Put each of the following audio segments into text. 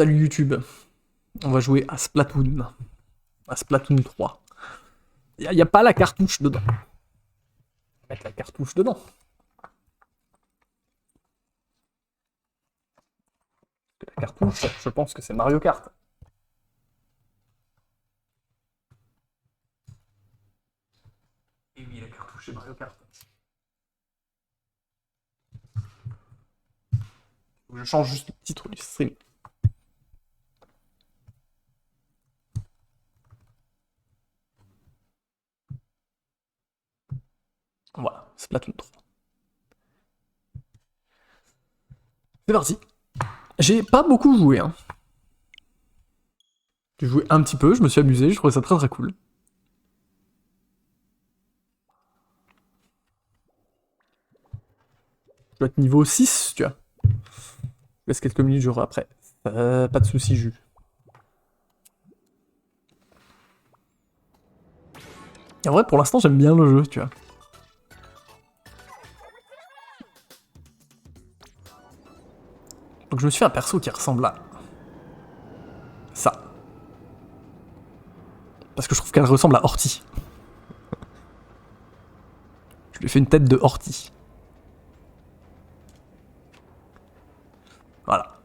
Salut YouTube. On va jouer à Splatoon. À Splatoon 3. Y a pas la cartouche dedans. On va mettre la cartouche dedans. La cartouche, je pense que c'est Mario Kart. Et oui, la cartouche c'est Mario Kart. Je change juste le titre du stream. Voilà, Splatoon 3. C'est parti. J'ai pas beaucoup joué. Hein. J'ai joué un petit peu, je me suis amusé, je trouvais ça très très cool. Je dois être niveau 6, tu vois. Je laisse quelques minutes, je jouerai après. Pas de soucis, jus. Et en vrai, pour l'instant, j'aime bien le jeu, tu vois. Donc je me suis fait un perso qui ressemble à ça. Parce que je trouve qu'elle ressemble à Horty. Je lui ai fait une tête de Horty. Voilà.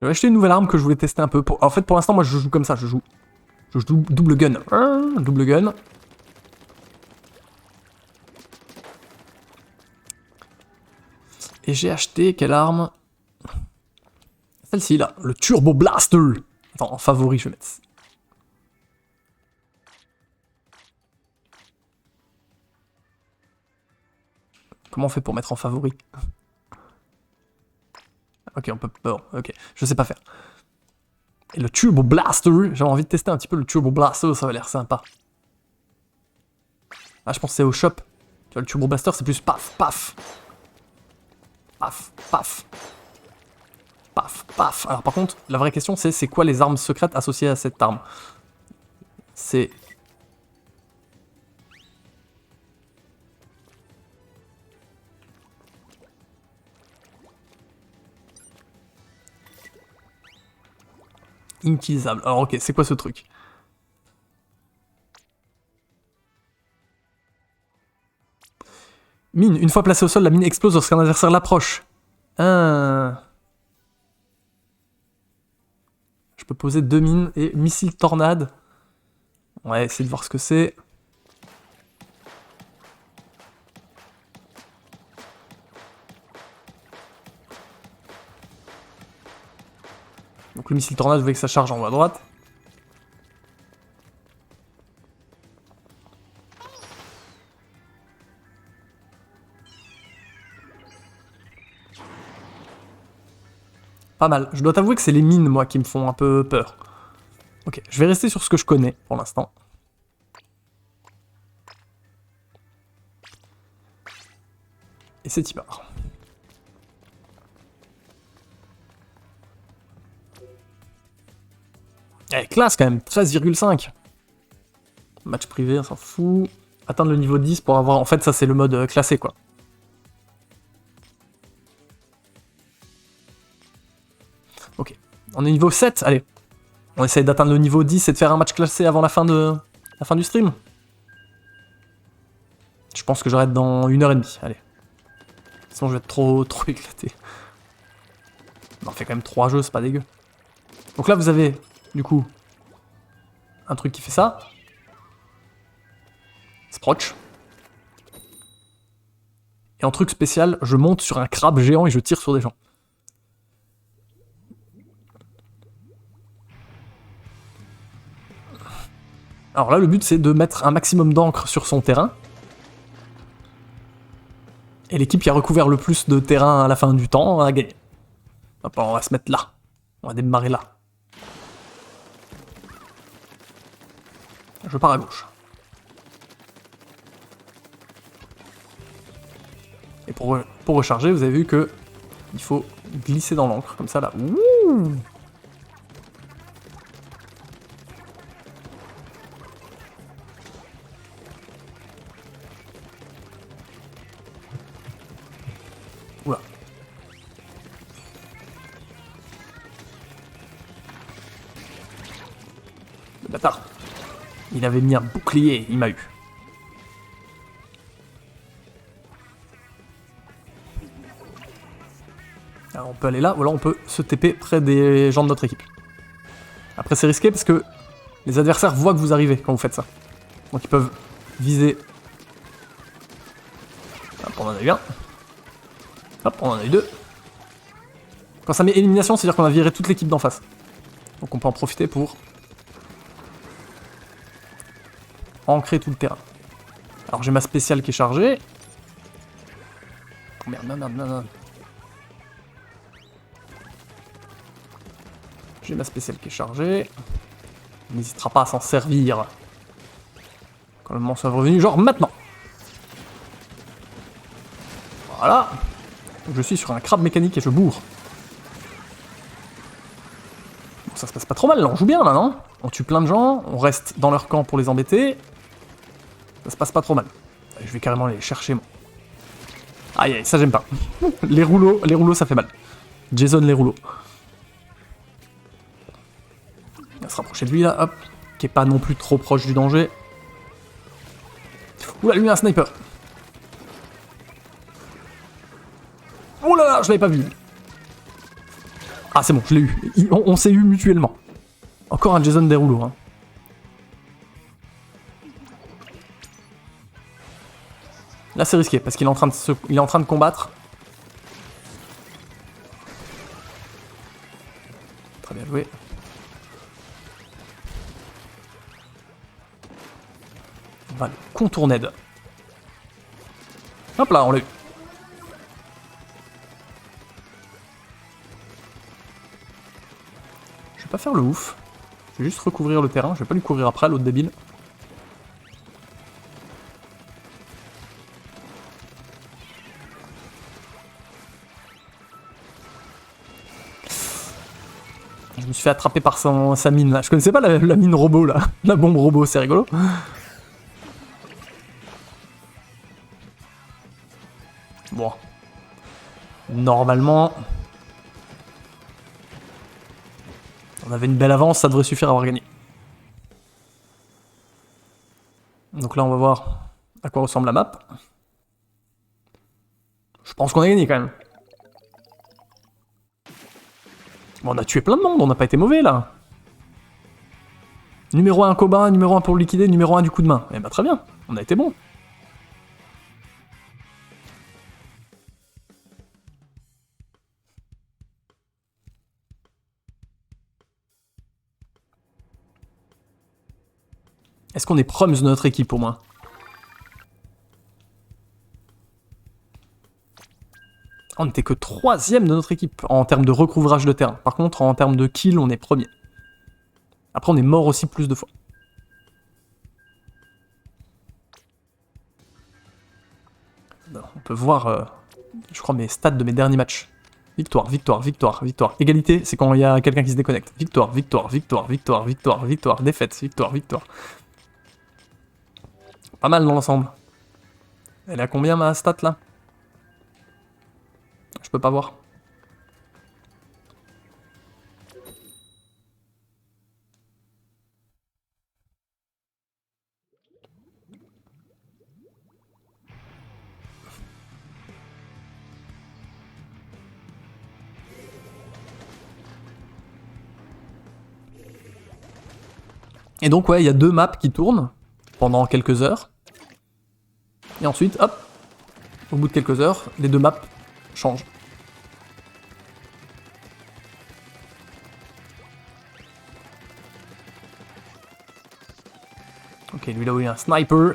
J'ai acheté une nouvelle arme que je voulais tester un peu. En fait, pour l'instant, moi, je joue comme ça. Je joue double gun. Double gun. Et j'ai acheté quelle arme? Celle-ci, là. Le Turbo Blaster. Attends, en favori, je vais mettre. Comment on fait pour mettre en favori? Ok, on peut... Bon, ok. Je sais pas faire. Et le Turbo Blaster, j'avais envie de tester un petit peu le Turbo Blaster, ça va l'air sympa. Ah, je pense que c'est au shop. Tu vois, le Turbo Blaster, c'est plus paf, paf. Paf, paf. Paf, paf. Alors par contre, la vraie question, c'est quoi les armes secrètes associées à cette arme? C'est... inutilisable. Alors ok, c'est quoi ce truc? Mine. Une fois placée au sol, la mine explose lorsqu'un adversaire l'approche. Je peux poser 2 mines et missile tornade. On va essayer de voir ce que c'est. Donc le missile tornade, vous voyez que ça charge en haut à droite. Pas mal. Je dois t'avouer que c'est les mines, moi, qui me font un peu peur. Ok, je vais rester sur ce que je connais, pour l'instant. Et c'est Tibar. Eh, classe quand même, 13,5. Match privé, on s'en fout. Atteindre le niveau 10 pour avoir... En fait, ça, c'est le mode classé, quoi. Ok. On est niveau 7, allez. On essaye d'atteindre le niveau 10 et de faire un match classé avant la fin du stream. Je pense que j'arrête dans 1h30, allez. Sinon je vais être trop éclaté. On fait quand même 3 jeux, c'est pas dégueu. Donc là vous avez, du coup, un truc qui fait ça. Sproch. Et en truc spécial, je monte sur un crabe géant et je tire sur des gens. Alors là, le but, c'est de mettre un maximum d'encre sur son terrain. Et l'équipe qui a recouvert le plus de terrain à la fin du temps a gagné. Hop, on va se mettre là. On va démarrer là. Je pars à gauche. Et pour recharger, vous avez vu que il faut glisser dans l'encre, comme ça là. Ouh. Oula. Le bâtard. Il avait mis un bouclier, il m'a eu. Alors on peut aller là, ou alors on peut se TP près des gens de notre équipe. Après c'est risqué parce que les adversaires voient que vous arrivez quand vous faites ça. Donc ils peuvent viser. Hop, on en a eu un. Hop, on en a eu deux. Quand ça met élimination, c'est-à-dire qu'on a viré toute l'équipe d'en face. Donc on peut en profiter pour ancrer tout le terrain. Alors j'ai ma spéciale qui est chargée. Oh merde, merde. J'ai ma spéciale qui est chargée. On n'hésitera pas à s'en servir quand le moment soit revenu, genre maintenant. Voilà. Je suis sur un crabe mécanique et je bourre. Bon, ça se passe pas trop mal, là. On joue bien là, non? On tue plein de gens, on reste dans leur camp pour les embêter. Ça se passe pas trop mal. Je vais carrément les chercher, moi. Aïe, aïe, ça j'aime pas. Les rouleaux, ça fait mal. Jason, les rouleaux. On va se rapprocher de lui, là, hop. Qui est pas non plus trop proche du danger. Oula, lui, un sniper. Oh là là, je l'avais pas vu. Ah, c'est bon, je l'ai eu. On s'est eu mutuellement. Encore un Jason des rouleaux, hein. Là, c'est risqué, parce qu'il est en train de combattre. Très bien joué. On va le contourner. Hop là, on l'a eu. Je vais pas faire le ouf. Je vais juste recouvrir le terrain. Je vais pas lui courir après, l'autre débile. Je me suis fait attraper par sa mine là. Je connaissais pas la mine robot là. La bombe robot, c'est rigolo. Bon. Normalement... On avait une belle avance, ça devrait suffire à avoir gagné. Donc là, on va voir à quoi ressemble la map. Je pense qu'on a gagné quand même. Bon, on a tué plein de monde, on n'a pas été mauvais là. Numéro 1 Cobain, numéro 1 pour le liquider, numéro 1 du coup de main. Eh bah très bien, on a été bon. Est-ce qu'on est proms de notre équipe au moins? On n'était que 3ème de notre équipe en termes de recouvrage de terrain. Par contre, en termes de kill, on est premier. Après, on est mort aussi plus de fois. On peut voir, je crois, mes stats de mes derniers matchs. Victoire, victoire, victoire, victoire. Égalité, c'est quand il y a quelqu'un qui se déconnecte. Victoire, victoire, victoire, victoire, victoire, victoire. Défaite, victoire, victoire. Pas mal dans l'ensemble. Elle est à combien ma stat là? Je peux pas voir. Et donc ouais, il y a 2 maps qui tournent pendant quelques heures. Et ensuite, hop, au bout de quelques heures, les 2 maps changent. Ok, lui là où il y a un sniper.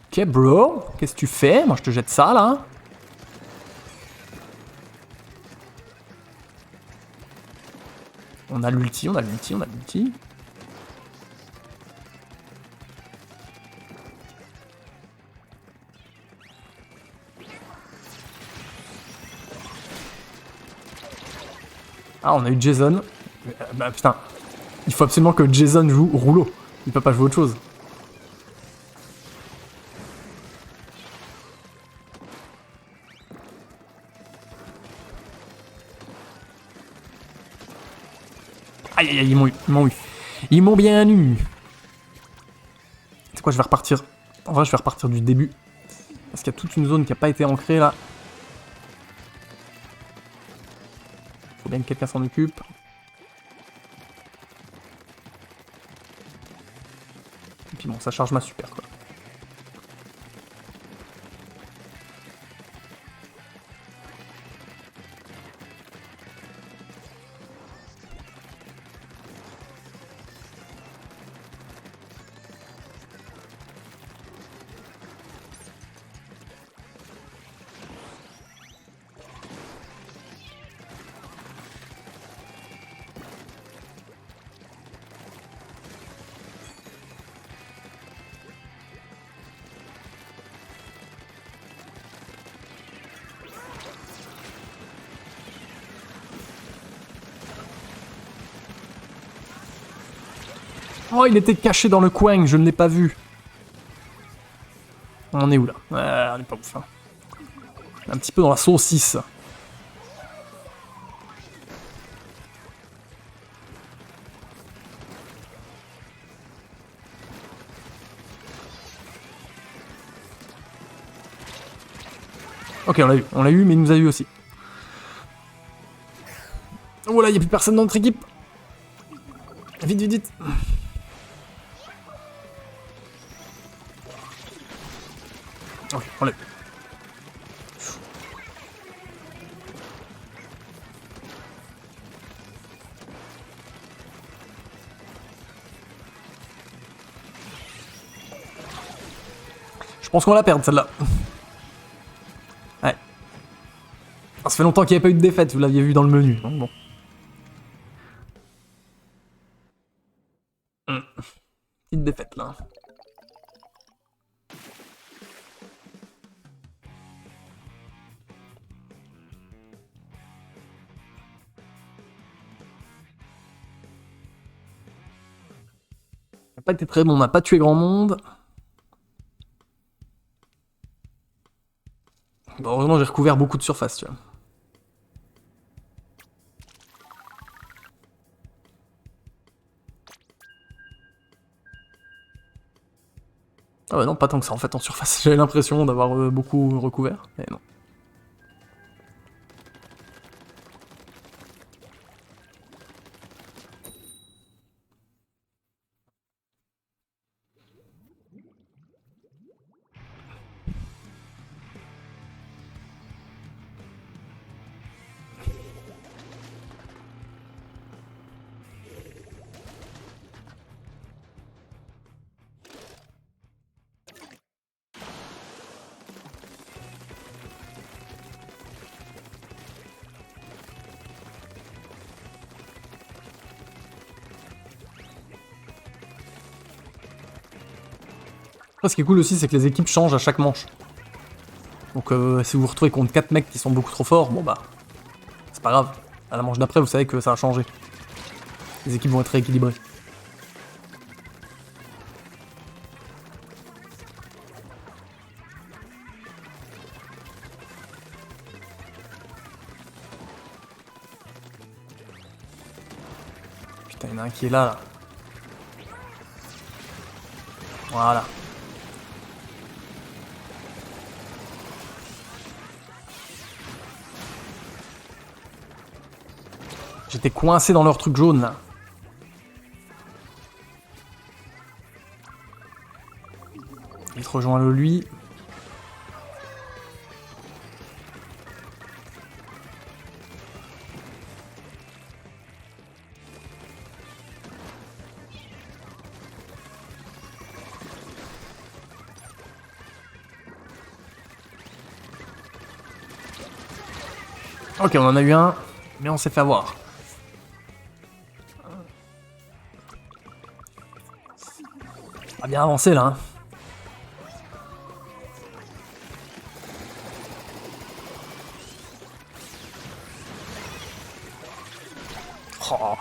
Ok bro, qu'est-ce que tu fais? Moi je te jette ça là. On a l'ulti, on a l'ulti, on a l'ulti. Ah, on a eu Jason. Bah putain. Il faut absolument que Jason joue rouleau. Il peut pas jouer autre chose. Aïe aïe aïe, ils m'ont eu. Ils m'ont eu. Ils m'ont bien eu. C'est quoi, je vais repartir. En vrai, je vais repartir du début. Parce qu'il y a toute une zone qui a pas été ancrée là. Faut bien que quelqu'un s'en occupe. Et puis bon, ça charge ma super quoi. Oh, il était caché dans le coin, je ne l'ai pas vu. On est où là? On est pas ouf. Hein. Un petit peu dans la saucisse. Ok, on l'a eu, mais il nous a eu aussi. Oh là, il n'y a plus personne dans notre équipe. Vite, vite, vite. Ok, on l'a eu. Je pense qu'on va la perdre celle-là. Ouais. Ça fait longtemps qu'il n'y avait pas eu de défaite, vous l'aviez vu dans le menu. Donc bon. Petite défaite là. Ça n'a pas été très bon, on n'a pas tué grand monde. Bon, heureusement j'ai recouvert beaucoup de surface, tu vois. Ah bah non, pas tant que ça en fait en surface. J'avais l'impression d'avoir beaucoup recouvert, mais non. Après, ce qui est cool aussi, c'est que les équipes changent à chaque manche. Donc si vous vous retrouvez contre 4 mecs qui sont beaucoup trop forts, bon bah, c'est pas grave. À la manche d'après, vous savez que ça a changé. Les équipes vont être rééquilibrées. Putain, il y en a un qui est là. Voilà. J'étais coincé dans leur truc jaune là. Il te rejoint le lui. Ok, on en a eu un, mais on s'est fait avoir. On a bien avancé là. Hein. Oh.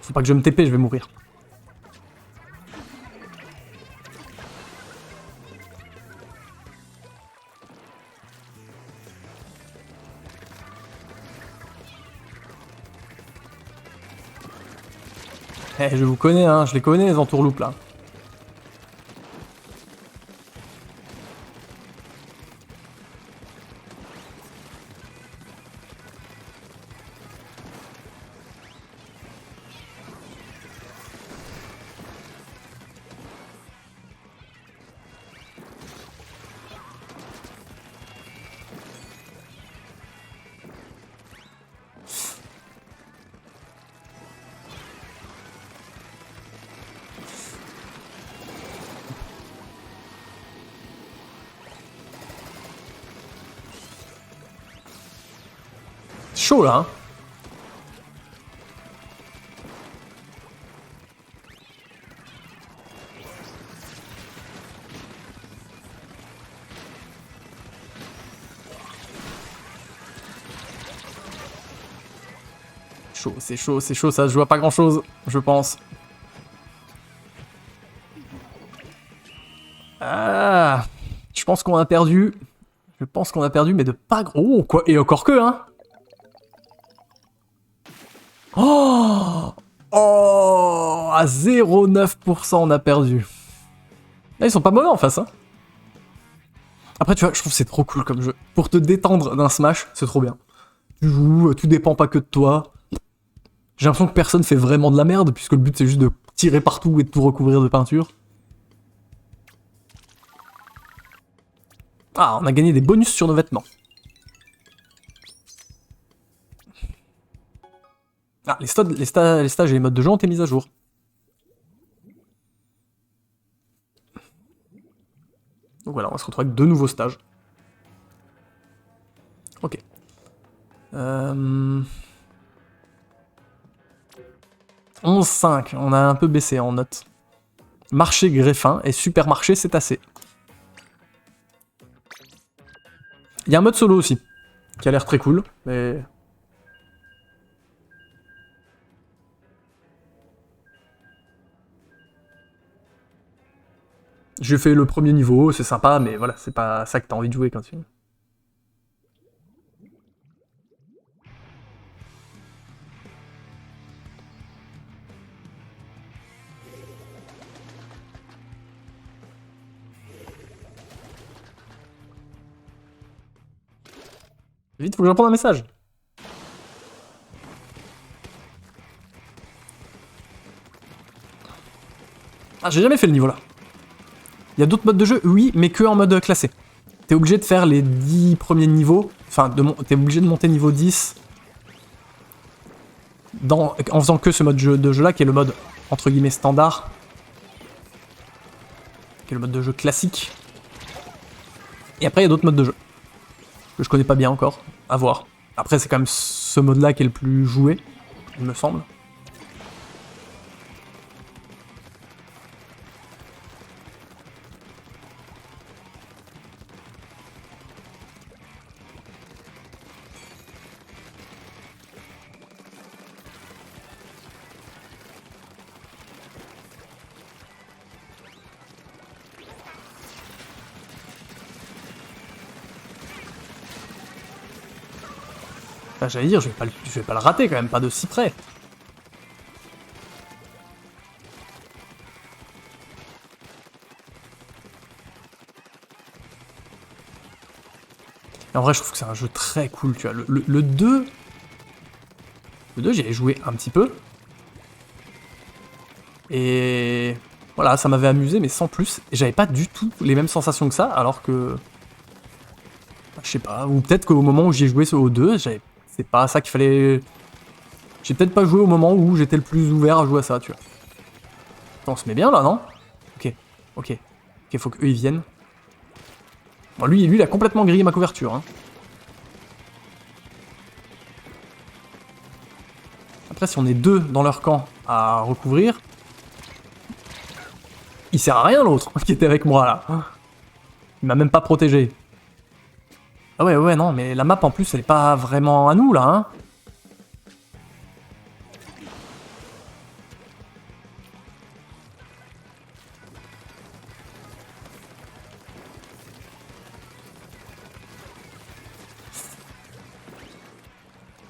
Faut pas que je me TP, je vais mourir. Eh, je vous connais, hein, je les connais les entourloupes là. Chaud là, hein. C'est chaud, ça se joue à pas grand chose, je pense. Ah, je pense qu'on a perdu. Je pense qu'on a perdu, mais de pas gros. Oh, quoi. Et encore que, hein. Oh, oh, à 0,9% on a perdu. Là, ils sont pas mauvais en face, hein. Après, tu vois, je trouve que c'est trop cool comme jeu. Pour te détendre d'un Smash, c'est trop bien. Tu joues, tout dépend pas que de toi. J'ai l'impression que personne fait vraiment de la merde, puisque le but c'est juste de tirer partout et de tout recouvrir de peinture. Ah, on a gagné des bonus sur nos vêtements. Ah, les stages et les modes de jeu ont été mis à jour. Donc voilà, on va se retrouver avec 2 nouveaux stages. Ok. 11,5, on a un peu baissé en note. Marché greffin et supermarché c'est assez. Il y a un mode solo aussi, qui a l'air très cool, mais... J'ai fait le premier niveau, c'est sympa, mais voilà, c'est pas ça que t'as envie de jouer quand tu... Vite, faut que je réponde à un message. Ah, j'ai jamais fait le niveau là. Il y a d'autres modes de jeu, oui, mais que en mode classé. T'es obligé de faire les 10 premiers niveaux, enfin, t'es obligé de monter niveau 10 en faisant que ce mode de jeu là, qui est le mode, entre guillemets, standard. Qui est le mode de jeu classique. Et après, il y a d'autres modes de jeu. Que je connais pas bien encore, à voir. Après, c'est quand même ce mode là qui est le plus joué, il me semble. Enfin, j'allais dire, je vais pas le rater quand même, pas de si près. En vrai, je trouve que c'est un jeu très cool, tu vois. Le 2... Le 2, j'y ai joué un petit peu. Et... Voilà, ça m'avait amusé, mais sans plus. Et j'avais pas du tout les mêmes sensations que ça, alors que... Je sais pas, ou peut-être qu'au moment où j'y ai joué au 2, c'est pas ça qu'il fallait... J'ai peut-être pas joué au moment où j'étais le plus ouvert à jouer à ça, tu vois. On se met bien là, non? Ok, ok. Ok, faut qu'eux ils viennent. Bon, lui, il a complètement grillé ma couverture, hein. Après, si on est 2 dans leur camp à recouvrir, il sert à rien l'autre qui était avec moi là. Il m'a même pas protégé. Ah ouais, non, mais la map en plus, elle est pas vraiment à nous là, hein.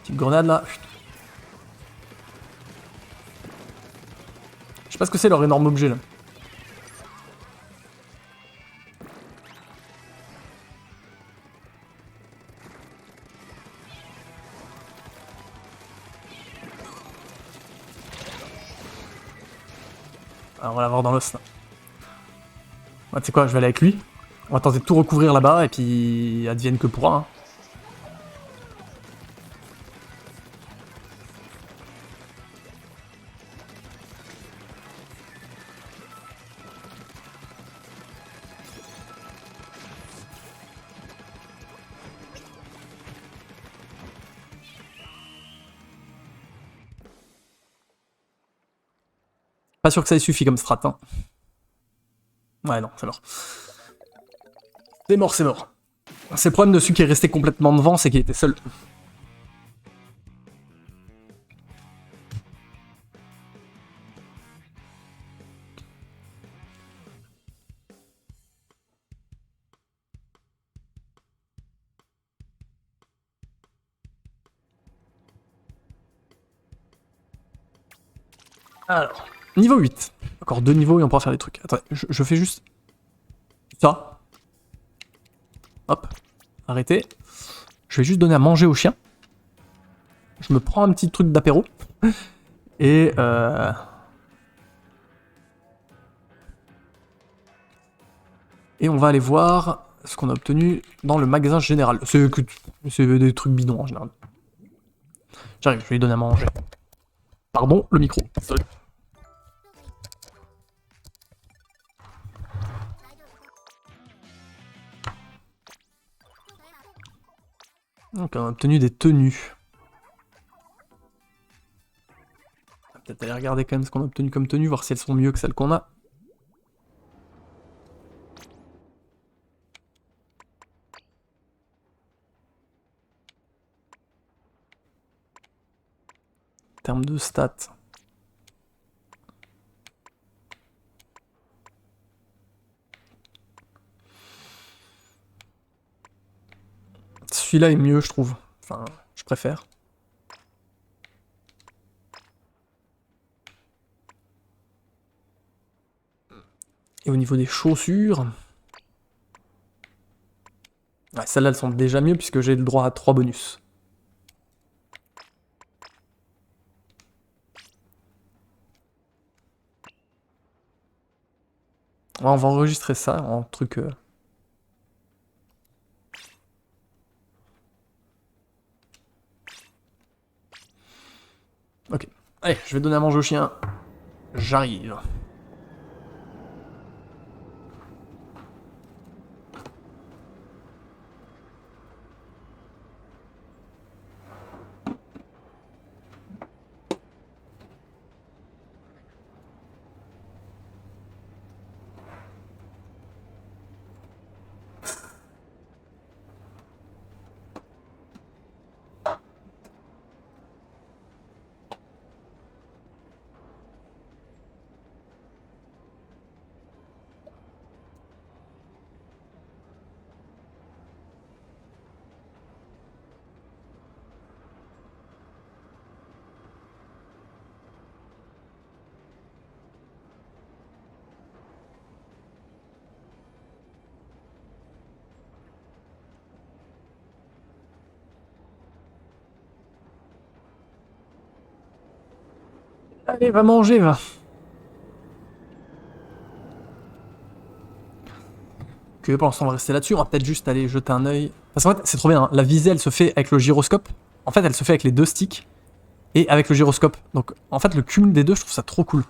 Petite grenade là. Je sais pas ce que c'est leur énorme objet là. Alors, on va l'avoir dans l'os là. Ouais, tu sais quoi, je vais aller avec lui. On va tenter de tout recouvrir là-bas et puis advienne que pourra. Hein. Pas sûr que ça ait suffi comme strat. Hein. Ouais, non, c'est mort. C'est mort, c'est mort. C'est le problème de celui qui est resté complètement devant, c'est qu'il était seul. Alors, niveau 8. Encore 2 niveaux et on pourra faire des trucs. Attends, je fais juste ça. Hop, arrêtez. Je vais juste donner à manger au chien. Je me prends un petit truc d'apéro. Et on va aller voir ce qu'on a obtenu dans le magasin général. C'est des trucs bidons en général. J'arrive, je vais lui donner à manger. Pardon, le micro. Sorry. Donc on a obtenu des tenues. On va peut-être aller regarder quand même ce qu'on a obtenu comme tenue, voir si elles sont mieux que celles qu'on a. En termes de stats. Celui-là est mieux, je trouve. Enfin, je préfère. Et au niveau des chaussures... Ouais, celles-là, elles sont déjà mieux puisque j'ai le droit à 3 bonus. Ouais, on va enregistrer ça en truc... Ok. Allez, je vais donner à manger au chien. J'arrive. Allez, va manger, va. Ok, pour l'instant, on va rester là-dessus. On va peut-être juste aller jeter un œil. Parce qu'en fait, c'est trop bien. Hein. La visée, elle se fait avec le gyroscope. En fait, elle se fait avec les 2 sticks et avec le gyroscope. Donc, en fait, le cumul des deux, je trouve ça trop cool.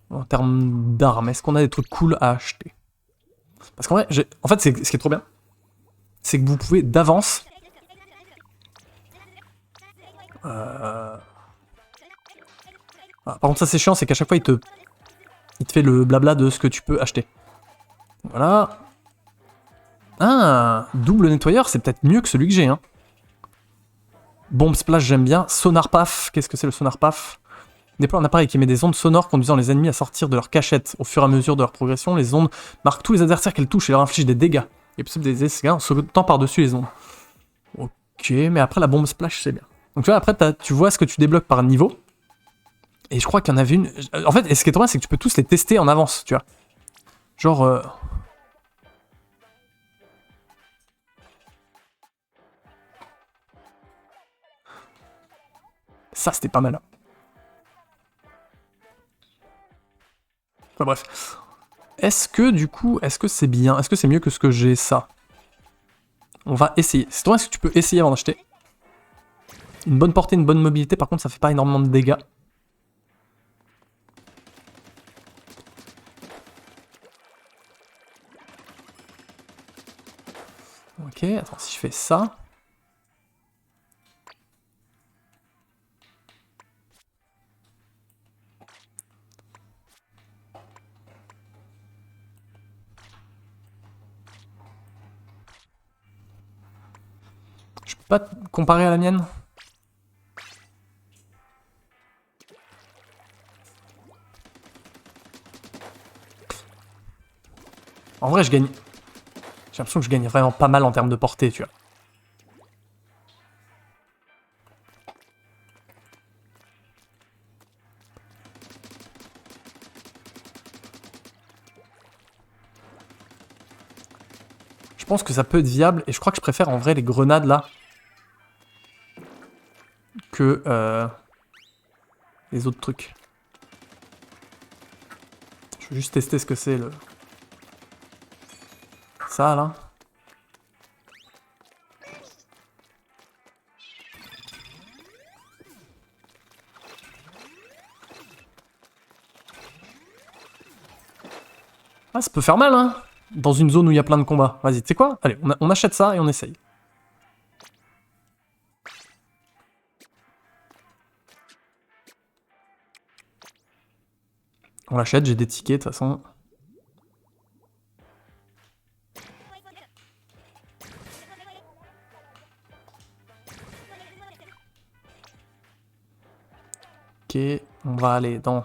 En termes d'armes, est-ce qu'on a des trucs cool à acheter? Parce qu'en vrai, en fait, ce qui est trop bien, c'est que vous pouvez d'avance... Ah, par contre, ça c'est chiant, c'est qu'à chaque fois, il te fait le blabla de ce que tu peux acheter. Voilà. Ah, double nettoyeur, c'est peut-être mieux que celui que j'ai. Hein. Bombe splash, j'aime bien. Sonar paf, qu'est-ce que c'est le sonar paf? Déploie un appareil qui émet des ondes sonores conduisant les ennemis à sortir de leur cachette. Au fur et à mesure de leur progression, les ondes marquent tous les adversaires qu'elles touchent et leur infligent des dégâts. Il est possible des dégâts en sautant par-dessus les ondes. Ok, mais après la bombe splash, c'est bien. Donc tu vois, après, tu vois ce que tu débloques par niveau. Et je crois qu'il y en avait une... En fait, et ce qui est trop bien, c'est que tu peux tous les tester en avance, tu vois. Genre... Ça, c'était pas mal. Enfin bref. Est-ce que, du coup, est-ce que c'est bien? Est-ce que c'est mieux que ce que j'ai, ça? On va essayer. C'est toi, est-ce que tu peux essayer avant d'acheter? Une bonne portée, une bonne mobilité, par contre, ça fait pas énormément de dégâts. Ok, attends, si je fais ça... Je peux pas te comparer à la mienne? En vrai, je gagne... J'ai l'impression que je gagne vraiment pas mal en termes de portée, tu vois. Je pense que ça peut être viable, et je crois que je préfère en vrai les grenades là que les autres trucs. Je veux juste tester ce que c'est le... Ça là. Ah, ça peut faire mal, hein, dans une zone où il y a plein de combats. Vas-y, tu sais quoi? Allez, on achète ça et on essaye. On l'achète, j'ai des tickets de toute façon. Ok, on va aller dans...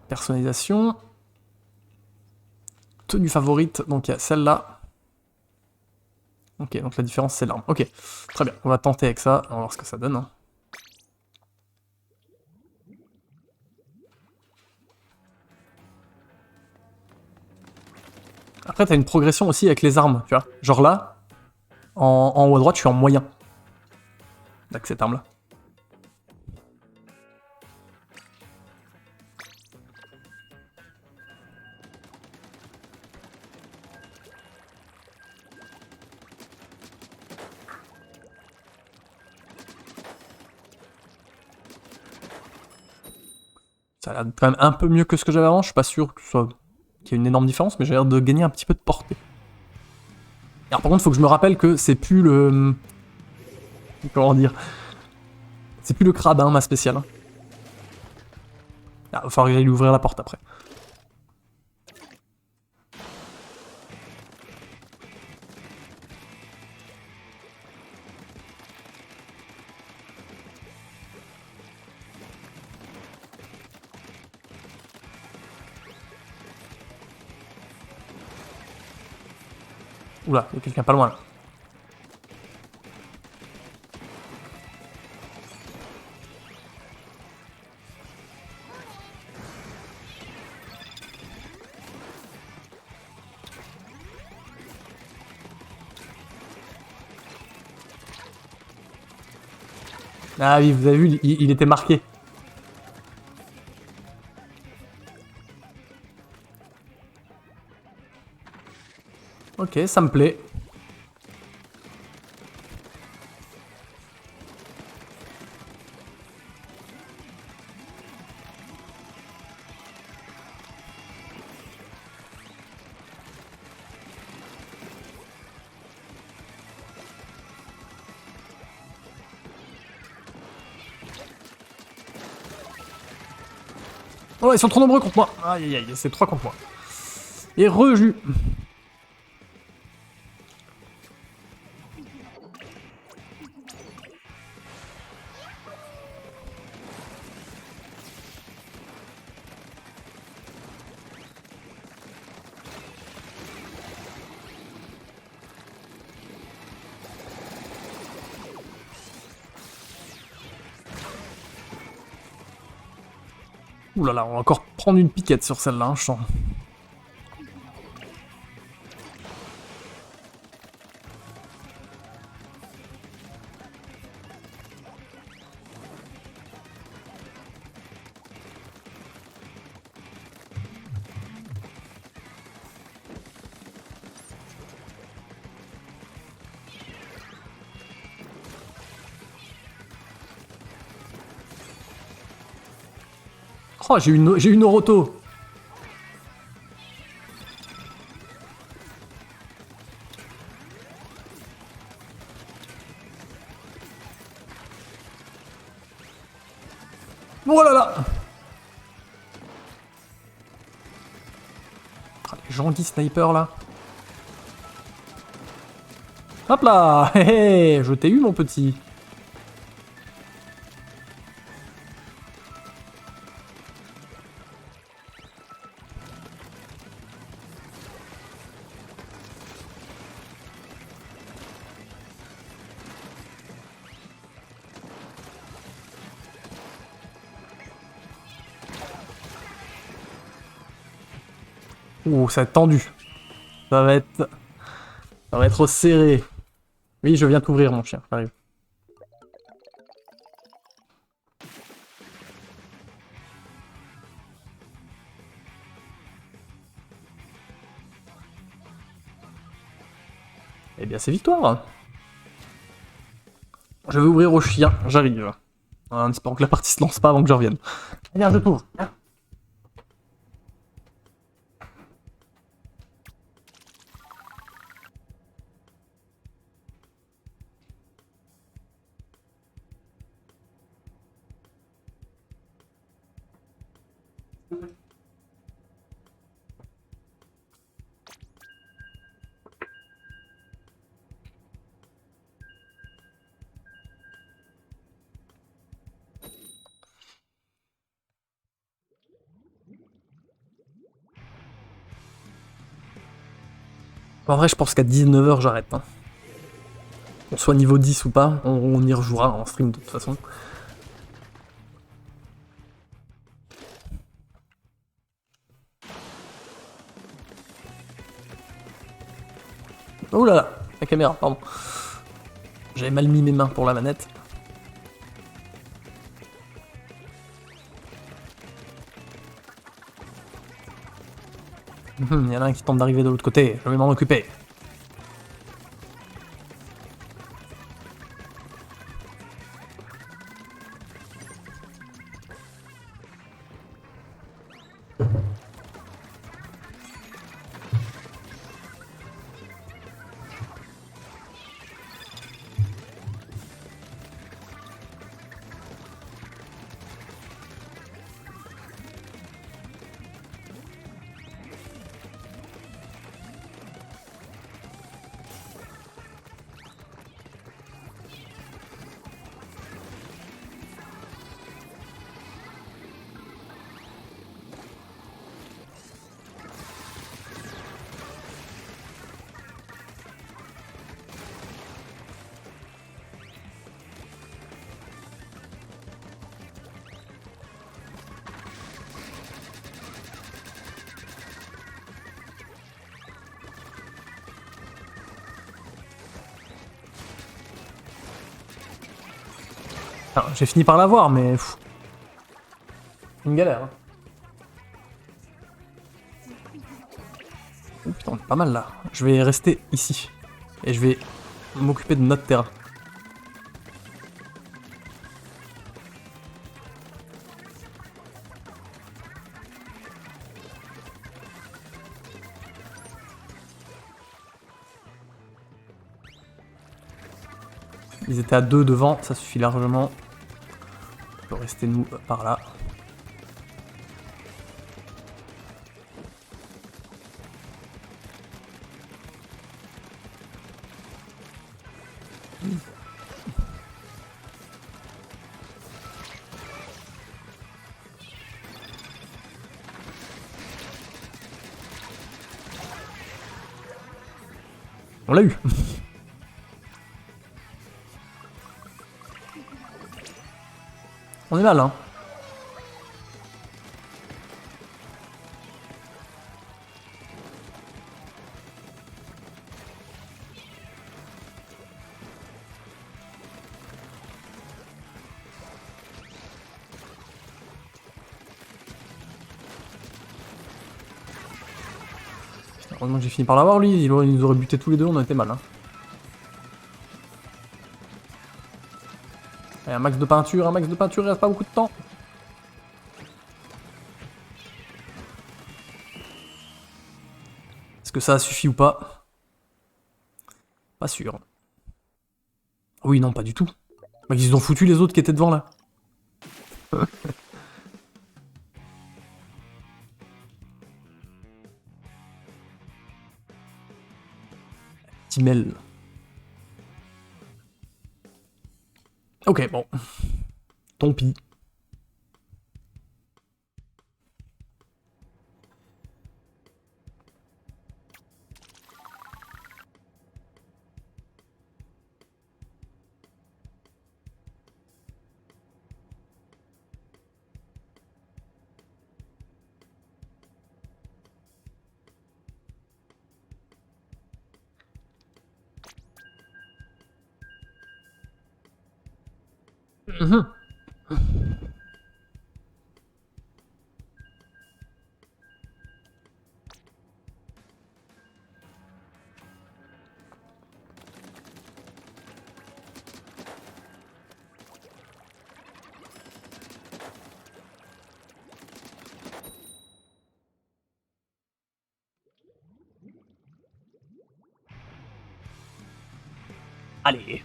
Personnalisation. Tenue favorite, donc il y a celle-là. Ok, donc la différence c'est l'arme. Ok, très bien, on va tenter avec ça, on va voir ce que ça donne. Hein. Après, t'as une progression aussi avec les armes, tu vois. Genre là, en haut à droite, je suis en moyen. Avec cette arme-là. Ça a l'air quand même un peu mieux que ce que j'avais avant, je suis pas sûr qu'il y ait une énorme différence, mais j'ai l'air de gagner un petit peu de portée. Alors par contre, il faut que je me rappelle que c'est plus le... Comment dire? C'est plus le crabe, hein, ma spéciale. Hein. Ah, il va falloir que j'aille lui ouvrir la porte après. Oula, il y a quelqu'un pas loin là. Ah oui, vous avez vu, il était marqué. Ok, ça me plaît. Oh, ils sont trop nombreux contre moi. Aïe aïe aïe, c'est 3 contre moi. Et re-jus. Ouh là là, on va encore prendre une piquette sur celle-là, hein, je sens. Oh, j'ai une Oroto. Oh là là. Ah, les gens qui sniper là. Hop là. Hé hé, je t'ai eu mon petit. Ouh, ça va être tendu. Ça va être serré. Oui, je viens de t'ouvrir, mon chien. J'arrive. Eh bien, c'est victoire. Je vais ouvrir au chien. J'arrive. En espérant que la partie se lance pas avant que je revienne. Viens, je t'ouvre. En vrai, je pense qu'à 19 h, j'arrête. Hein. Qu'on soit niveau 10 ou pas, on y rejouera en stream de toute façon. Oh là là, la caméra, pardon. J'avais mal mis mes mains pour la manette. Il y en a un qui tente d'arriver de l'autre côté, je vais m'en occuper. J'ai fini par l'avoir, mais... Pff, une galère. Hein. Oh putain, on est pas mal là. Je vais rester ici. Et je vais m'occuper de notre terrain. Ils étaient à 2 devant, ça suffit largement. On peut rester nous par là. On l'a eu. On est mal, hein. Heureusement que j'ai fini par l'avoir, lui, il nous aurait buté tous les deux, on a été mal. Hein. Allez, un max de peinture, il reste pas beaucoup de temps. Est-ce que ça a suffi ou pas? Pas sûr. Oui, non, pas du tout. Bah, ils ont foutu les autres qui étaient devant, là. Timel. Ok, bon. Tant pis. Mhm. Allez.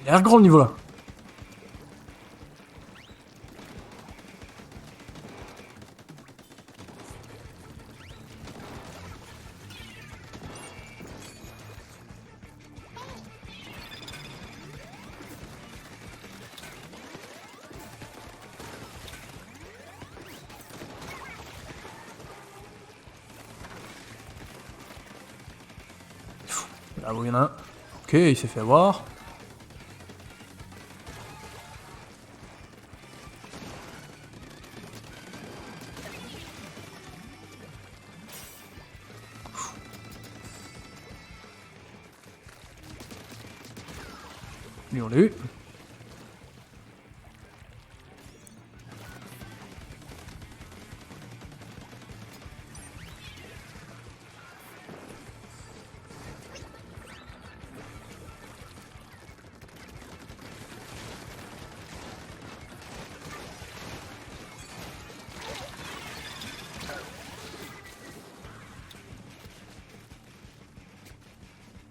Il a l'air grand le niveau là. Là où il y en a un. Ok, il s'est fait avoir. Lui, on l'a eu.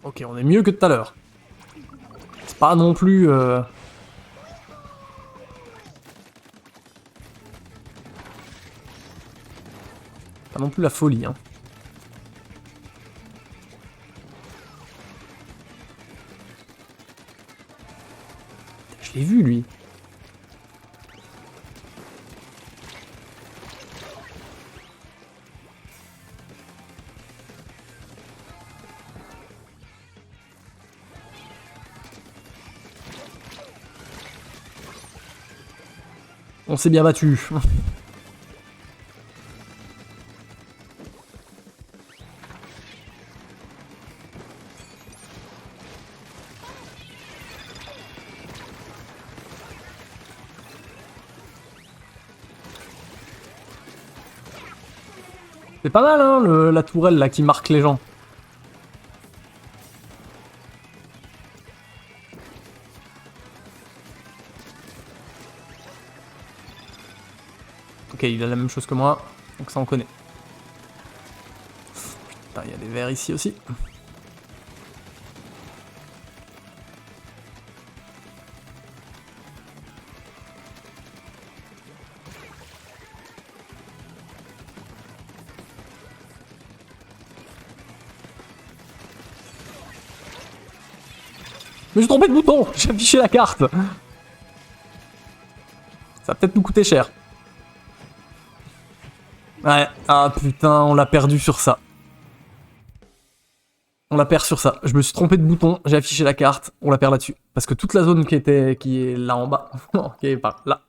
Ok, on est mieux que tout à l'heure. C'est pas non plus... Pas non plus la folie, hein. Je l'ai vu, lui. On s'est bien battu. C'est pas mal, hein, la tourelle là qui marque les gens. Ok, il a la même chose que moi, donc ça on connaît. Putain, il y a des vers ici aussi. Mais j'ai trompé de bouton. J'ai affiché la carte. Ça va peut-être nous coûter cher. Ouais, ah putain, on l'a perdu sur ça. On la perd sur ça. Je me suis trompé de bouton, j'ai affiché la carte, on la perd là-dessus. Parce que toute la zone qui est là en bas, non, qui est par là.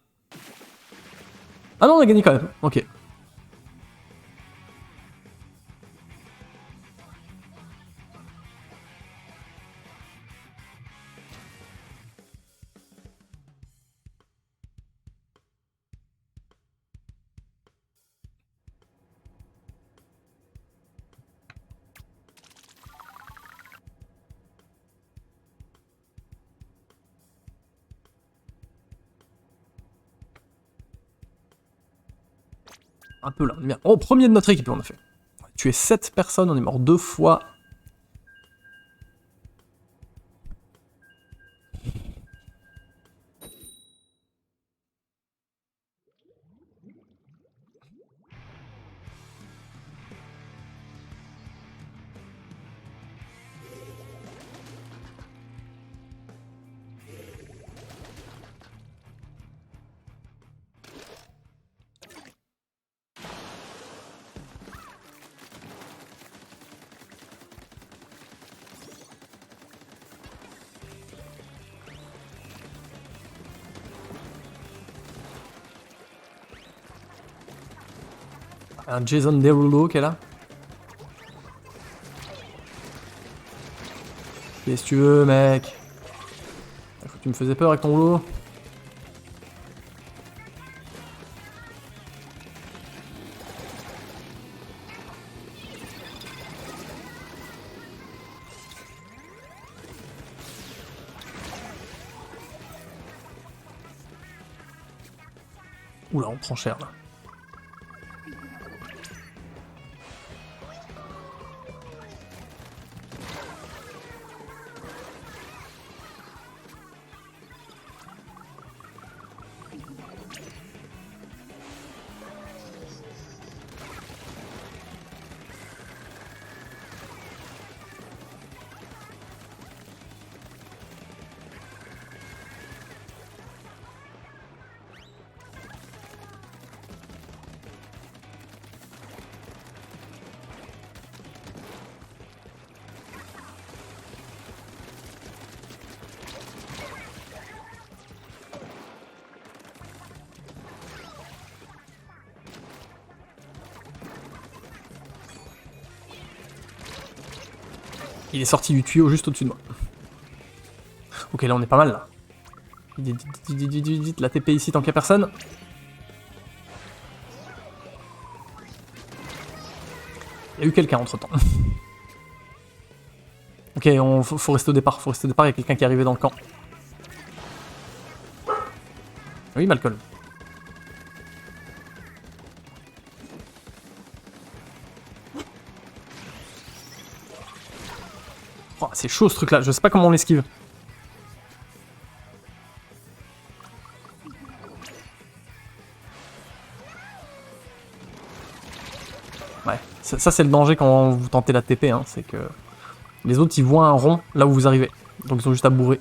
Ah non, on a gagné quand même, ok. un peu là. Bien. Oh, premier de notre équipe, on a fait. On a tué 7 personnes, on est mort 2 fois. Un Jason Derulo qui est là. Qu'est-ce que tu veux, mec? Tu me faisais peur avec ton rouleau. Oula, on prend cher là. Il est sorti du tuyau juste au-dessus de moi. Ok, là on est pas mal là. Vite, la TP ici tant qu'il y a personne. Il y a eu quelqu'un entre temps. Ok, faut rester au départ. Faut rester au départ, il y a quelqu'un qui est arrivé dans le camp. Oui, Malcolm. Oh, c'est chaud ce truc là, je sais pas comment on l'esquive. Ouais, ça c'est le danger quand vous tentez la TP, hein, c'est que les autres ils voient un rond là où vous arrivez. Donc ils ont juste à bourrer.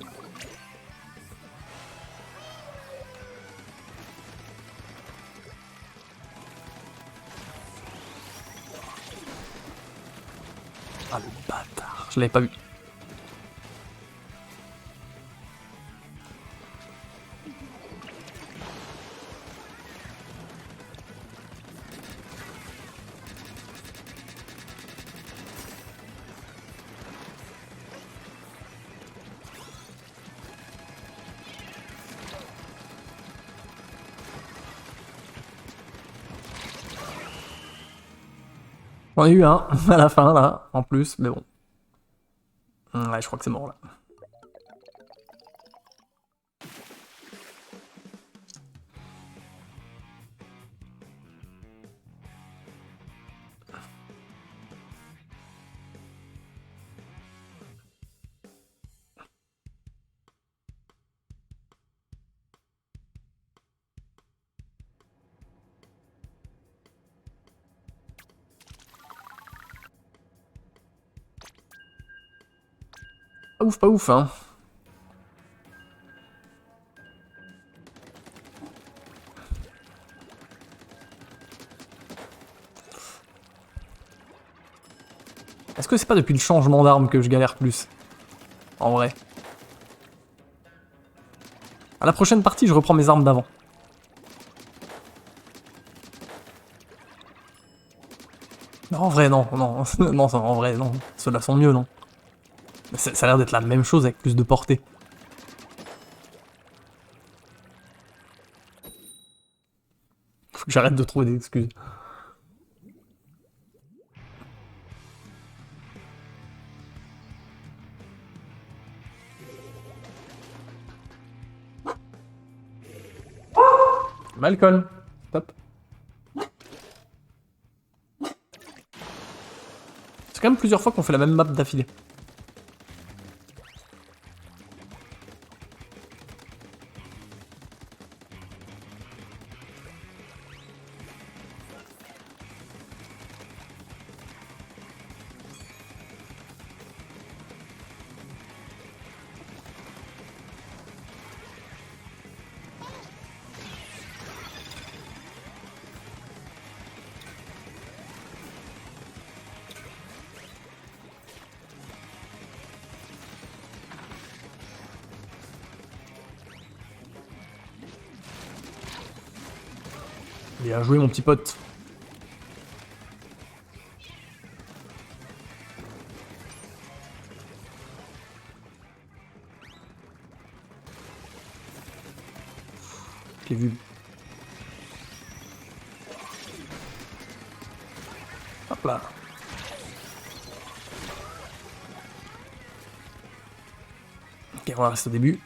Ah le bâtard, je l'avais pas vu. On a eu un à la fin là, en plus, mais bon. Ouais, je crois que c'est mort là. Pas ouf, hein. Est-ce que c'est pas depuis le changement d'arme que je galère plus? En vrai. À la prochaine partie, je reprends mes armes d'avant. Non, en vrai, non, non, non, en vrai, non. Ceux-là sont mieux, non. Ça a l'air d'être la même chose avec plus de portée. Faut que j'arrête de trouver des excuses. Malcolm, top. quand même plusieurs fois qu'on fait la même map d'affilée. Bien joué mon petit pote. Je l'ai vu. Hop là. Ok, on va rester au début.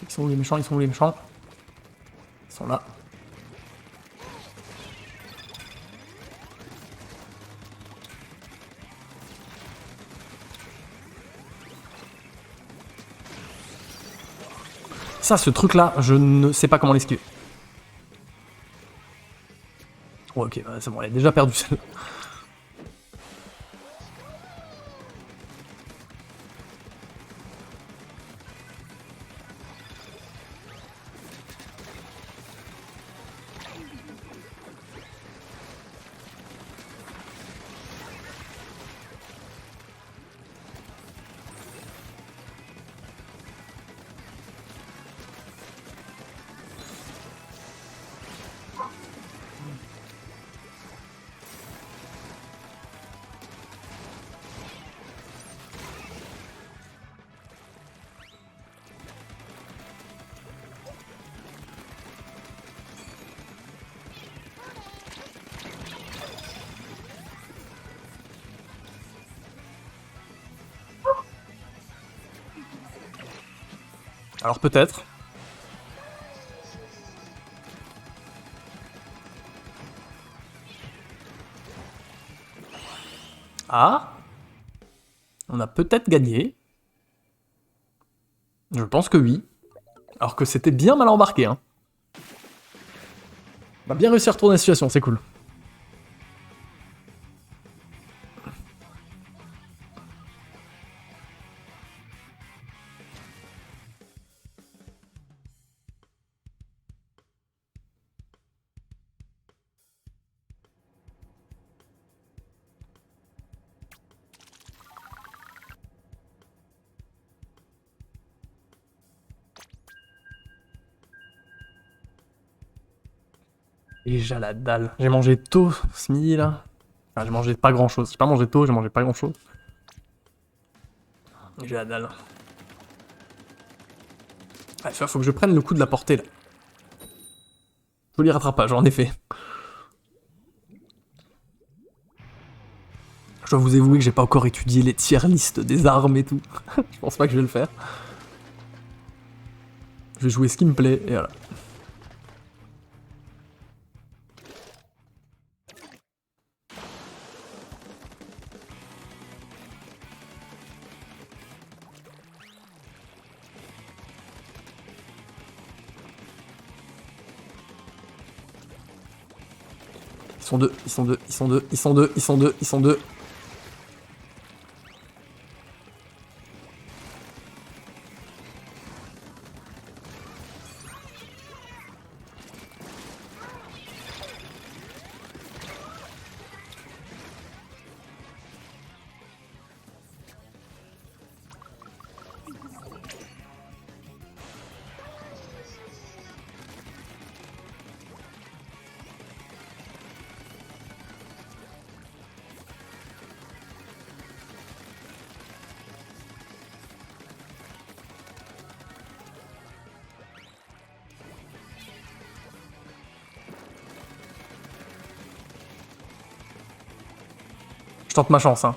Ils sont où les méchants? Ils sont où les méchants? Ils sont là. Ça, ce truc-là, je ne sais pas comment l'esquiver. Ouais, ok, bah, c'est bon, elle est déjà perdue celle-là. Alors peut-être. Ah, on a peut-être gagné. Je pense que oui. Alors que c'était bien mal embarqué, hein. On a bien réussi à retourner la situation, c'est cool. Déjà la dalle. J'ai mangé tôt ce midi là. Enfin, j'ai mangé pas grand chose. J'ai pas mangé tôt, j'ai mangé pas grand chose. J'ai la dalle. Ah, faut que je prenne le coup de la portée là. Joli rattrapage, en effet. Je dois vous avouer que j'ai pas encore étudié les tier list des armes et tout. Je pense pas que je vais le faire. Je vais jouer ce qui me plaît et voilà. Ils sont deux, ils sont deux, ils sont deux, ils sont deux, ils sont deux, ils sont deux. tente ma chance, hein.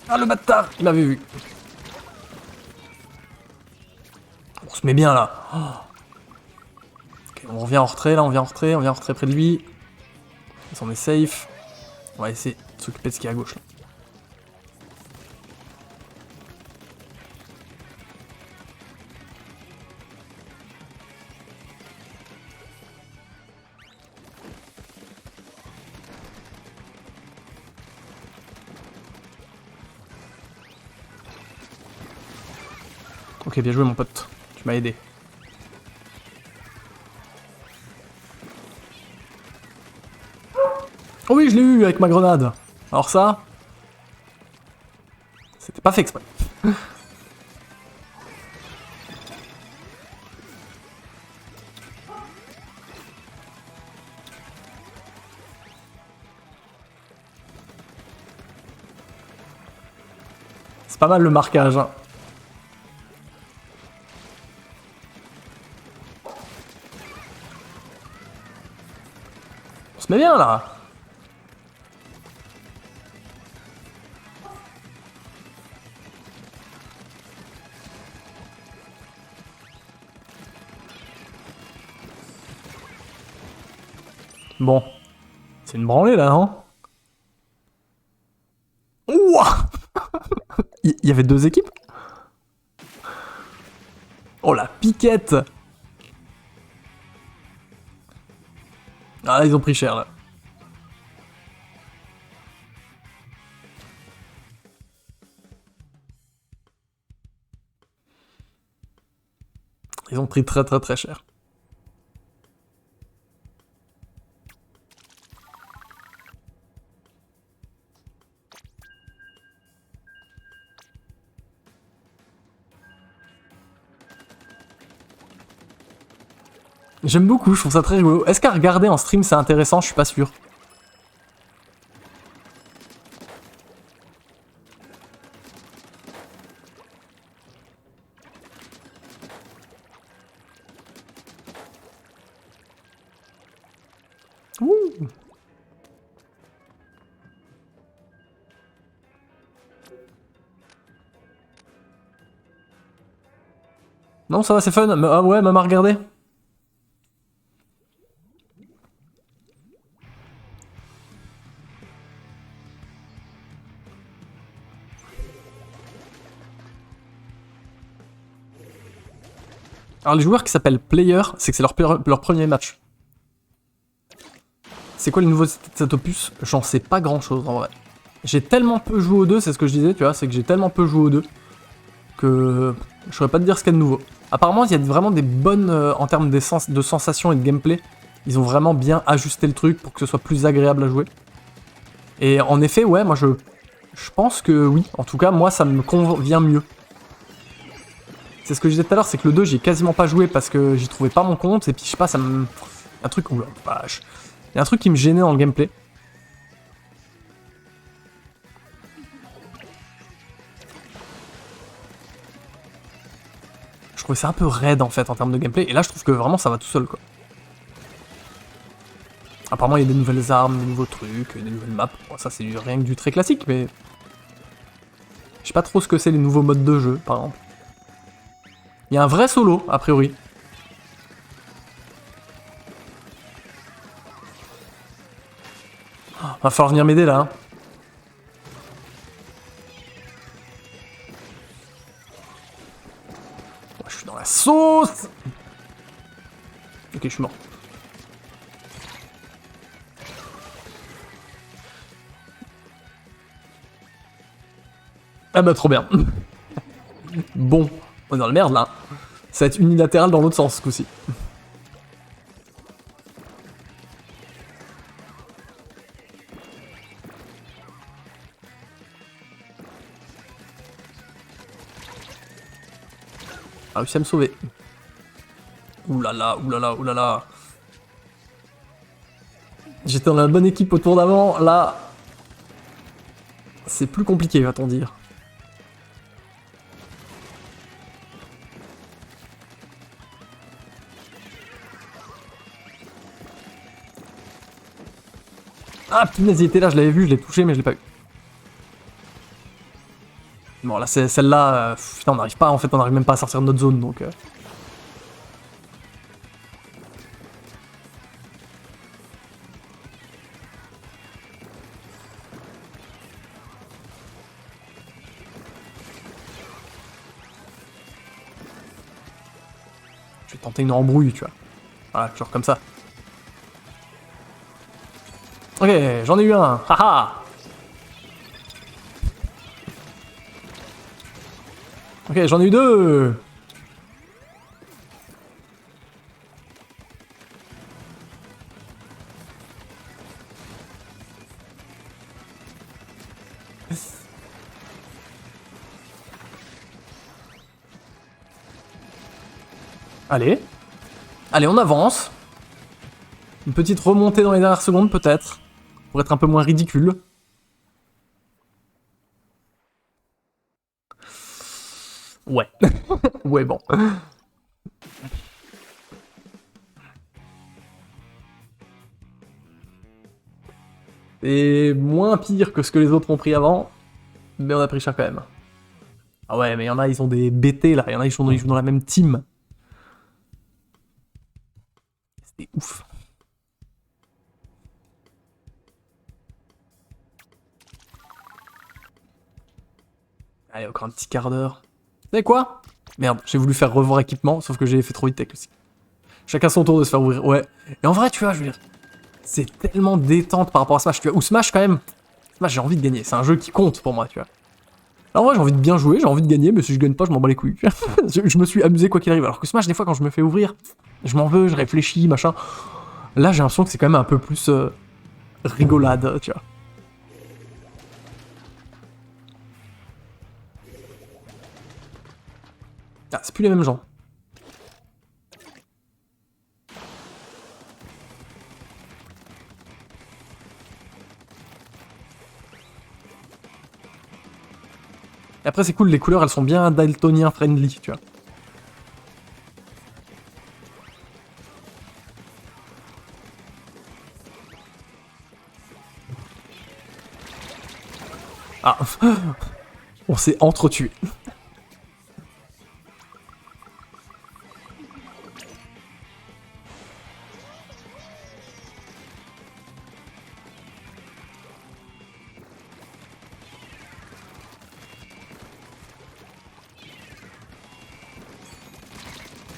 Ah, le bâtard, il m'avait vu. On se met bien, là. Ok, on revient en retrait, là, on vient en retrait près de lui. On est safe. On va essayer de s'occuper de ce qui est à gauche, là. Ok, bien joué mon pote, tu m'as aidé. Oh oui, je l'ai eu avec ma grenade. Alors ça, c'était pas fait exprès. C'est pas mal le marquage, hein. On se met bien là. Bon. C'est une branlée là, non? Ouah. Il y avait deux équipes? Oh la piquette. Ah, ils ont pris cher là. Ils ont pris très cher. J'aime beaucoup, je trouve ça très rigolo. Est-ce qu'à regarder en stream c'est intéressant? Je suis pas sûr. Ouh. Non, ça va, c'est fun. Ah ouais, même à regarder. Alors les joueurs qui s'appellent Player, c'est que c'est leur premier match. C'est quoi les nouveautés de cet opus? J'en sais pas grand chose en vrai. J'ai tellement peu joué aux deux, c'est ce que je disais, tu vois, c'est que j'ai tellement peu joué aux deux que je saurais pas te dire ce qu'il y a de nouveau. Apparemment, il y a vraiment des bonnes en termes de sensations et de gameplay. Ils ont vraiment bien ajusté le truc pour que ce soit plus agréable à jouer. Et en effet, ouais, moi je pense que oui. En tout cas, moi ça me convient mieux. C'est ce que je disais tout à l'heure, c'est que le 2, j'ai quasiment pas joué parce que j'y trouvais pas mon compte. Et puis je sais pas, ça me... Un truc... Oula, vache. Il y a un truc qui me gênait dans le gameplay. Je trouvais ça un peu raide en fait en termes de gameplay. Et là, je trouve que vraiment ça va tout seul quoi. Apparemment, il y a des nouvelles armes, des nouveaux trucs, des nouvelles maps. Bon, ça, c'est rien que du très classique, mais... Je sais pas trop ce que c'est les nouveaux modes de jeu, par exemple. Il y a un vrai solo, a priori. Oh, va falloir venir m'aider, là. Hein. Oh, je suis dans la sauce. Ok, je suis mort. Ah bah trop bien. Bon, on est dans le merde là. Ça va être unilatéral dans l'autre sens ce coup-ci. A réussi à me sauver. Oulala, oulala, oulala. J'étais dans la bonne équipe au tour d'avant, là... C'est plus compliqué, va-t-on dire. Ah punaise, il était là, je l'avais vu, je l'ai touché, mais je l'ai pas eu. Bon, là, celle-là, putain, on n'arrive pas, en fait, on n'arrive même pas à sortir de notre zone, donc... Je vais tenter une embrouille, tu vois. Voilà, genre comme ça. Ok, j'en ai eu un, haha. Ok, j'en ai eu deux. Allez. Allez, on avance. Une petite remontée dans les dernières secondes, peut-être. Pour être un peu moins ridicule. Ouais. Ouais, bon. C'est moins pire que ce que les autres ont pris avant. Mais on a pris cher quand même. Ah ouais, mais il y en a, ils sont des BT là. Il y en a, ils jouent dans la même team. C'est ouf. Allez, encore un petit quart d'heure. Vous savez quoi? Merde, j'ai voulu faire revoir équipement, sauf que j'ai fait trop vite avec aussi. Chacun son tour de se faire ouvrir, ouais. Et en vrai, tu vois, je veux dire, c'est tellement détente par rapport à Smash, tu vois. Ou Smash, quand même, Smash, j'ai envie de gagner. C'est un jeu qui compte pour moi, tu vois. Alors, en vrai, j'ai envie de bien jouer, j'ai envie de gagner, mais si je gagne pas, je m'en bats les couilles. Je me suis amusé quoi qu'il arrive. Alors que Smash, des fois, quand je me fais ouvrir, je m'en veux, je réfléchis, machin. Là, j'ai l'impression que c'est quand même un peu plus rigolade, tu vois. Ah, c'est plus les mêmes gens. Et après, c'est cool, les couleurs, elles sont bien daltonien friendly, tu vois. Ah, on s'est entretués.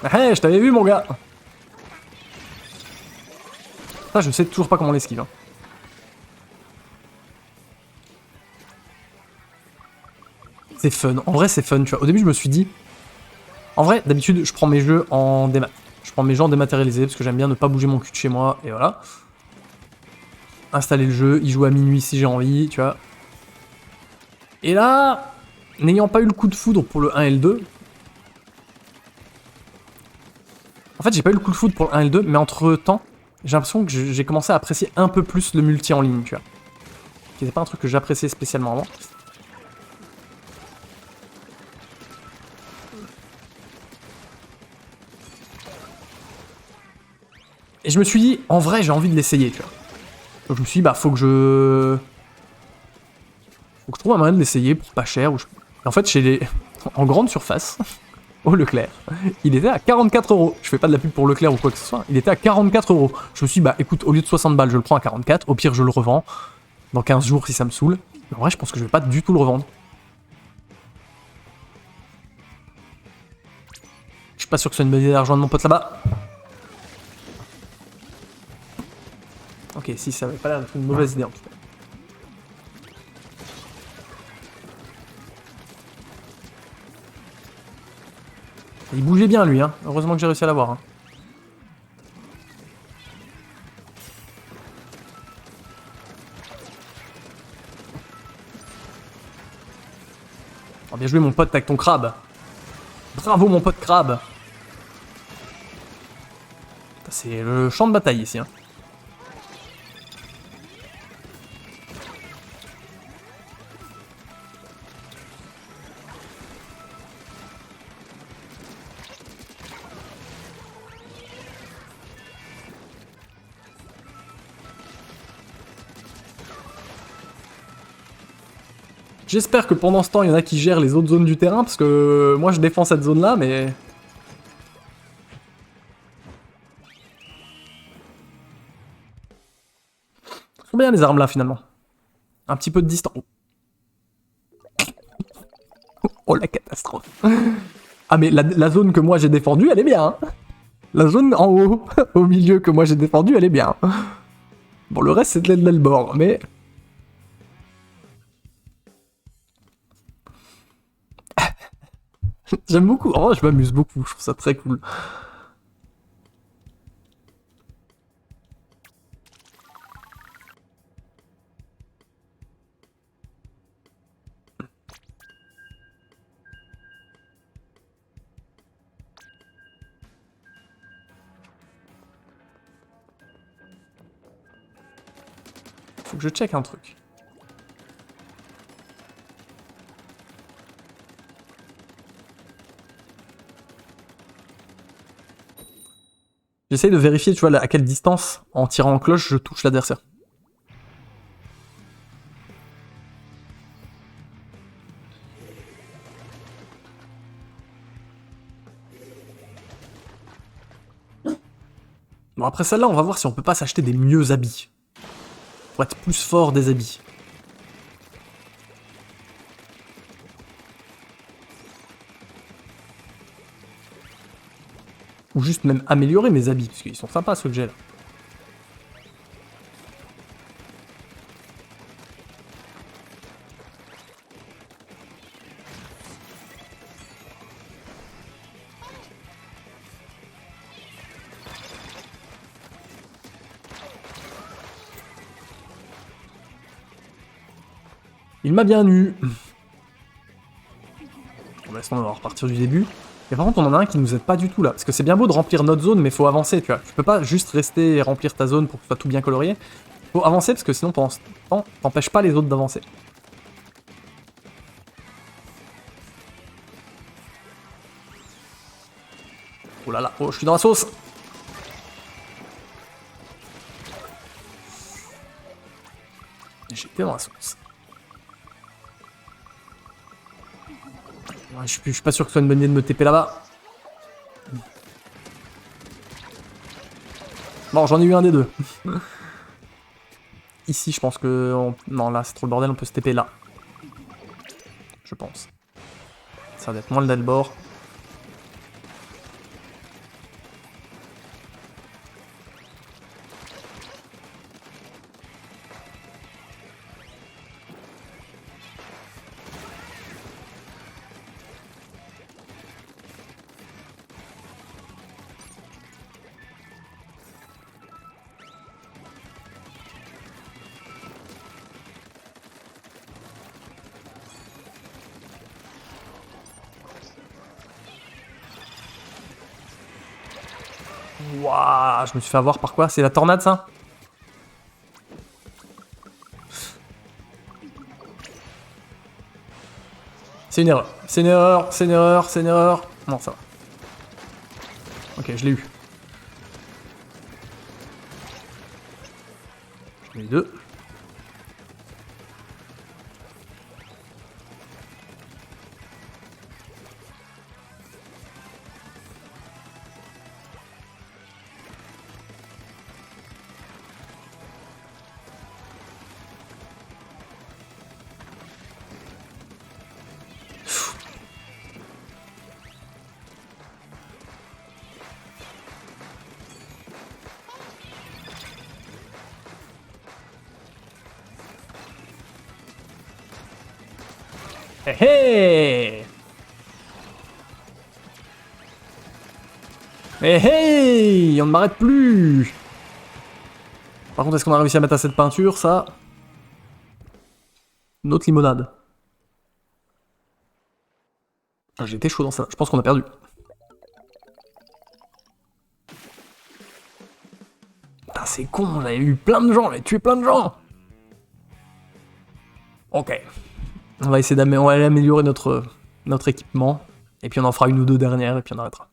Hey, je t'avais vu, mon gars. Ça, je sais toujours pas comment l'esquive. Hein. C'est fun. En vrai, c'est fun, tu vois. Au début, je me suis dit... En vrai, d'habitude, je prends mes jeux en démat. Je prends mes jeux en dématérialisé parce que j'aime bien ne pas bouger mon cul de chez moi, et voilà. Installer le jeu, y jouer à minuit si j'ai envie, tu vois. Et là, n'ayant pas eu le coup de foudre pour le 1 et le 2... En fait, j'ai pas eu le coup de foudre pour le 1 et le 2, mais entre-temps, j'ai l'impression que j'ai commencé à apprécier un peu plus le multi en ligne, tu vois. Qui n'était pas un truc que j'appréciais spécialement avant. Et je me suis dit, en vrai, j'ai envie de l'essayer, tu vois. Donc je me suis dit, bah, faut que je trouve un moyen de l'essayer pour pas cher. Ou En fait, chez les... en grande surface, au Leclerc, il était à 44 €. Je fais pas de la pub pour Leclerc ou quoi que ce soit. Il était à 44 €. Je me suis dit, bah, écoute, au lieu de 60 balles, je le prends à 44. Au pire, je le revends dans 15 jours si ça me saoule. Mais en vrai, je pense que je vais pas du tout le revendre. Je suis pas sûr que ce soit une bonne idée de rejoindre mon pote là-bas. Ok, si, ça avait pas l'air d'être une mauvaise idée en tout cas. Il bougeait bien lui, hein. Heureusement que j'ai réussi à l'avoir. Hein. Oh, bien joué mon pote avec ton crabe. Bravo mon pote crabe. C'est le champ de bataille ici. Hein. J'espère que pendant ce temps, il y en a qui gèrent les autres zones du terrain, parce que moi je défends cette zone-là, mais... Sont bien les armes là finalement. Un petit peu de distance. Oh la catastrophe. Ah mais la zone que moi j'ai défendue, elle est bien. Hein. La zone en haut, au milieu que moi j'ai défendue, elle est bien. Bon, le reste c'est de l'aile bord, mais... J'aime beaucoup, en vrai je m'amuse beaucoup, je trouve ça très cool. Faut que je check un truc. J'essaye de vérifier, tu vois, à quelle distance, en tirant en cloche, je touche l'adversaire. Bon, après celle-là, on va voir si on peut pas s'acheter des mieux habits. Pour être plus fort des habits. Ou juste même améliorer mes habits, parce qu'ils sont sympas ceux que j'ai là. Il m'a bien eu. On va repartir du début. Et par contre, on en a un qui nous aide pas du tout là. Parce que c'est bien beau de remplir notre zone, mais faut avancer, tu vois. Tu peux pas juste rester et remplir ta zone pour que ce soit tout bien colorié. Faut avancer parce que sinon, pendant ce temps, t'empêches pas les autres d'avancer. Oh là là, oh, je suis dans la sauce. J'étais dans la sauce. Ouais, je suis pas sûr que ce soit une bonne idée de me TP là-bas. Bon, j'en ai eu un des deux. Ici, je pense que... Non, là, c'est trop le bordel, on peut se TP là. Je pense. Ça va être moins le Delbord. Waouh, je me suis fait avoir par quoi? C'est la tornade, ça? C'est une erreur. C'est une erreur, c'est une erreur, c'est une erreur. Non, ça va. Ok, je l'ai eu. J'en ai eu deux. Hé hé! Hé hé! On ne m'arrête plus! Par contre, est-ce qu'on a réussi à mettre assez de peinture, ça? Une autre limonade. Ah, j'étais chaud dans ça. Je pense qu'on a perdu. Putain, c'est con, j'avais eu plein de gens, j'avais tué plein de gens. Ok. On va essayer d'améliorer notre équipement. Et puis on en fera une ou deux dernières et puis on arrêtera.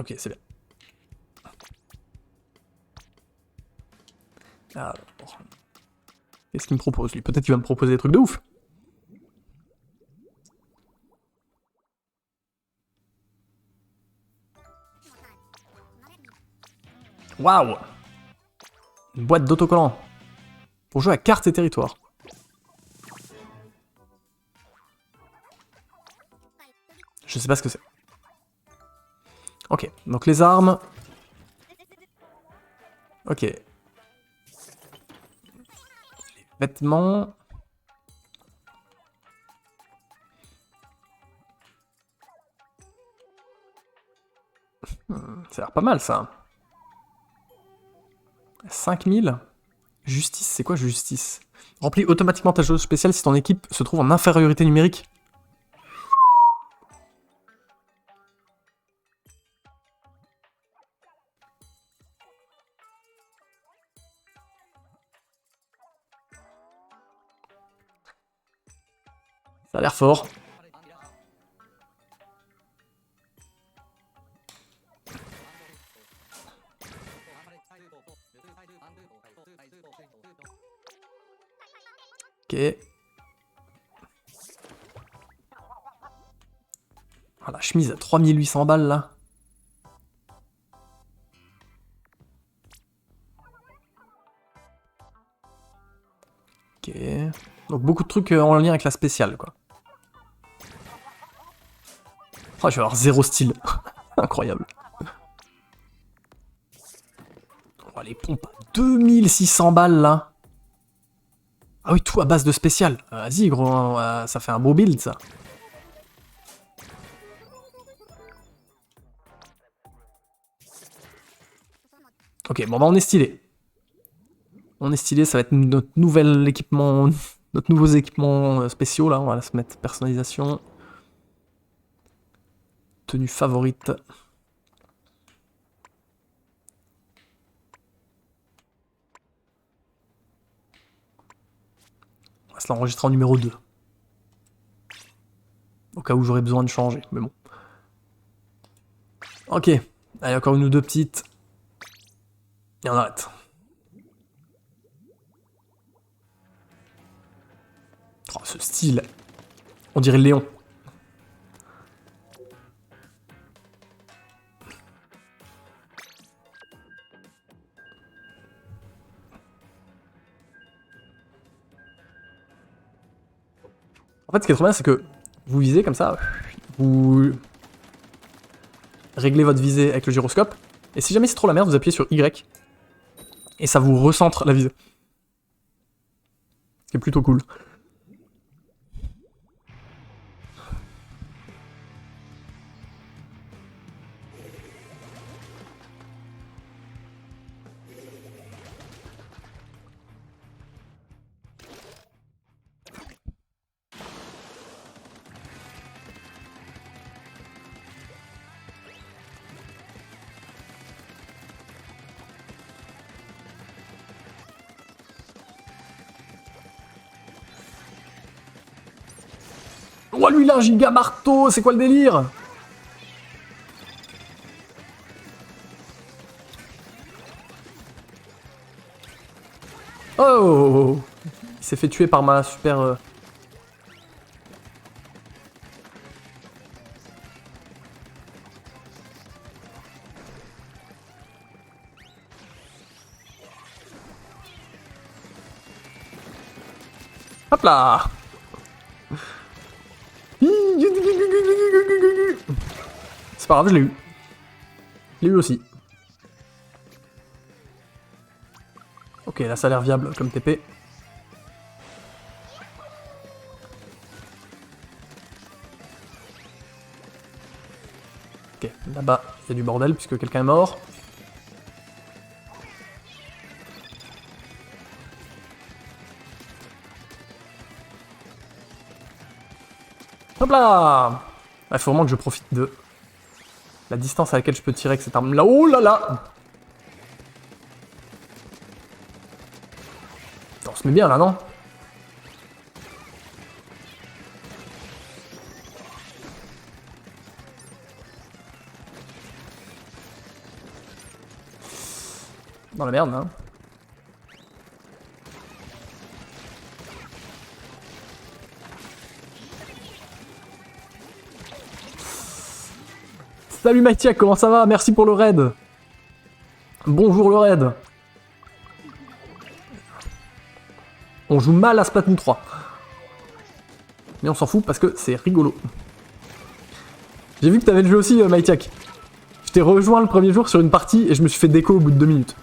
Ok, c'est bien. Alors, qu'est-ce qu'il me propose lui? Peut-être qu'il va me proposer des trucs de ouf. Waouh! Une boîte d'autocollants. Pour jouer à cartes et territoires. Je sais pas ce que c'est. Ok, donc les armes. Ok. Les vêtements. Ça a l'air pas mal ça. 5000. Justice, c'est quoi justice? Remplis automatiquement ta jauge spéciale si ton équipe se trouve en infériorité numérique. Ça a l'air fort. Ok. Ah, la chemise à 3800 balles là. Ok. Donc beaucoup de trucs en lien avec la spéciale quoi. Oh, je vais avoir zéro style. Incroyable. Oh, les pompes à 2600 balles là. Ah oui, tout à base de spécial. Vas-y gros, ça fait un beau build ça. Ok, bon bah on est stylé. On est stylé, ça va être notre nouvel équipement, notre nouveaux équipements spéciaux là. On va se mettre personnalisation. Tenue favorite. On va se l'enregistrer en numéro 2. Au cas où j'aurais besoin de changer, mais bon. Ok, allez, encore une ou deux petites. Et on arrête. Oh, ce style. On dirait Léon. En fait, ce qui est trop bien, c'est que vous visez comme ça. Vous réglez votre visée avec le gyroscope. Et si jamais c'est trop la merde, vous appuyez sur Y. Et ça vous recentre la visée. Ce qui est plutôt cool. Oh, lui, il a un giga marteau, c'est quoi le délire? Oh, il s'est fait tuer par ma super... Hop là. C'est pas grave, je l'ai eu. Je l'ai eu aussi. Ok, là ça a l'air viable comme TP. Ok, là-bas, il y a du bordel puisque quelqu'un est mort. là. Il faut vraiment que je profite de la distance à laquelle je peux tirer avec cette arme là. Oh là là. On se met bien là, non? Dans la merde, hein. Salut Maïtiak, comment ça va? Merci pour le raid. Bonjour le raid. On joue mal à Splatoon 3. Mais on s'en fout parce que c'est rigolo. J'ai vu que t'avais le jeu aussi, Maïtiak. Je t'ai rejoint le premier jour sur une partie et je me suis fait déco au bout de 2 minutes.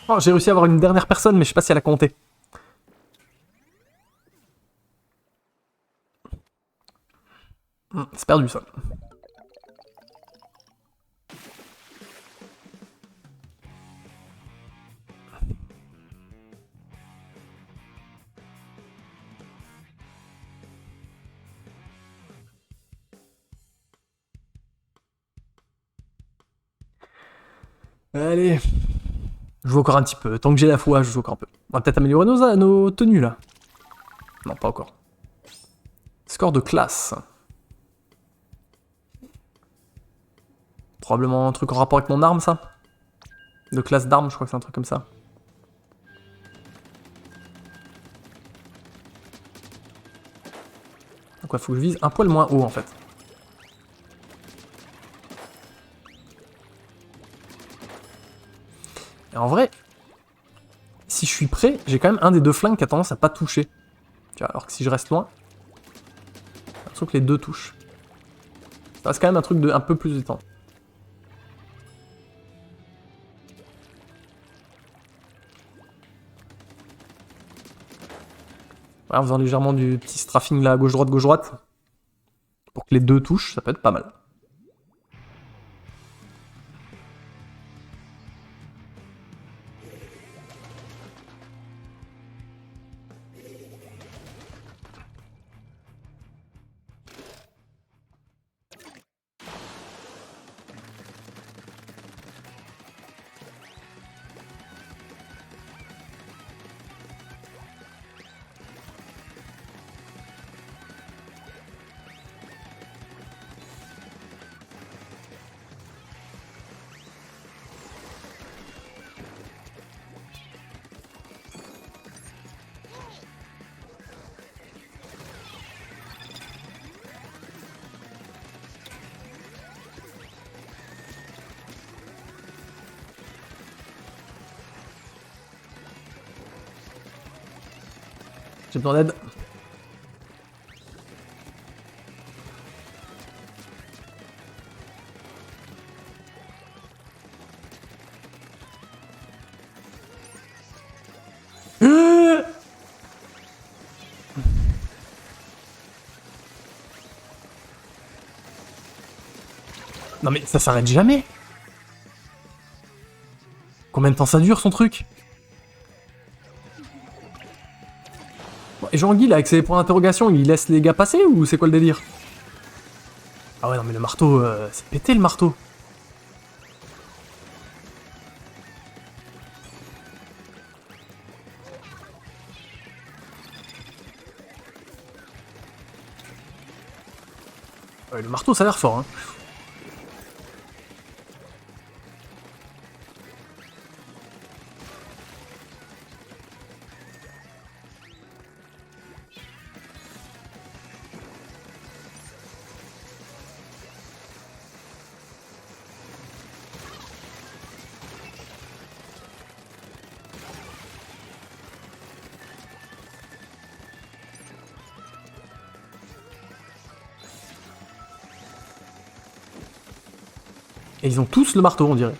Oh, j'ai réussi à avoir une dernière personne, mais je sais pas si elle a compté. C'est perdu ça. Allez. Je joue encore un petit peu. Tant que j'ai la foi, je joue encore un peu. On va peut-être améliorer nos tenues là. Non, pas encore. Score de classe. Probablement un truc en rapport avec mon arme, ça. De classe d'arme, je crois que c'est un truc comme ça. Donc ouais, faut que je vise un poil moins haut en fait. Et en vrai, si je suis prêt, j'ai quand même un des deux flingues qui a tendance à pas toucher. Tu vois, alors que si je reste loin, j'ai l'impression que les deux touchent. Ça reste quand même un truc de un peu plus étendu. Ouais, en faisant légèrement du petit strafing là, gauche-droite, pour que les deux touchent, ça peut être pas mal. J'ai besoin d'aide. Non mais ça s'arrête jamais. Combien de temps ça dure son truc? Et Jean-Guy là avec ses points d'interrogation, il laisse les gars passer ou c'est quoi le délire? Ah ouais non mais le marteau, c'est pété le marteau. Ouais, le marteau ça a l'air fort hein. Et ils ont tous le marteau, on dirait.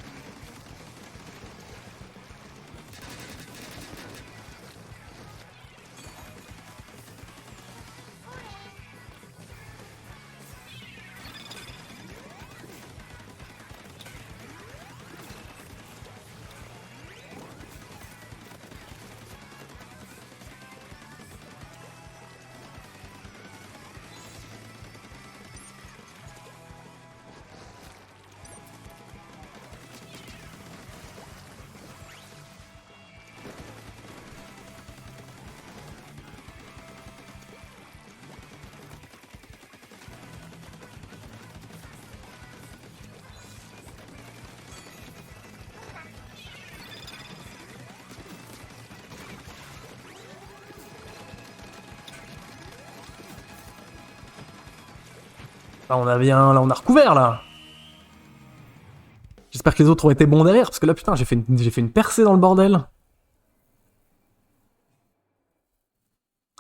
Là, on a bien... Là, on a recouvert, là. J'espère que les autres ont été bons derrière, parce que là, putain, j'ai fait une percée dans le bordel.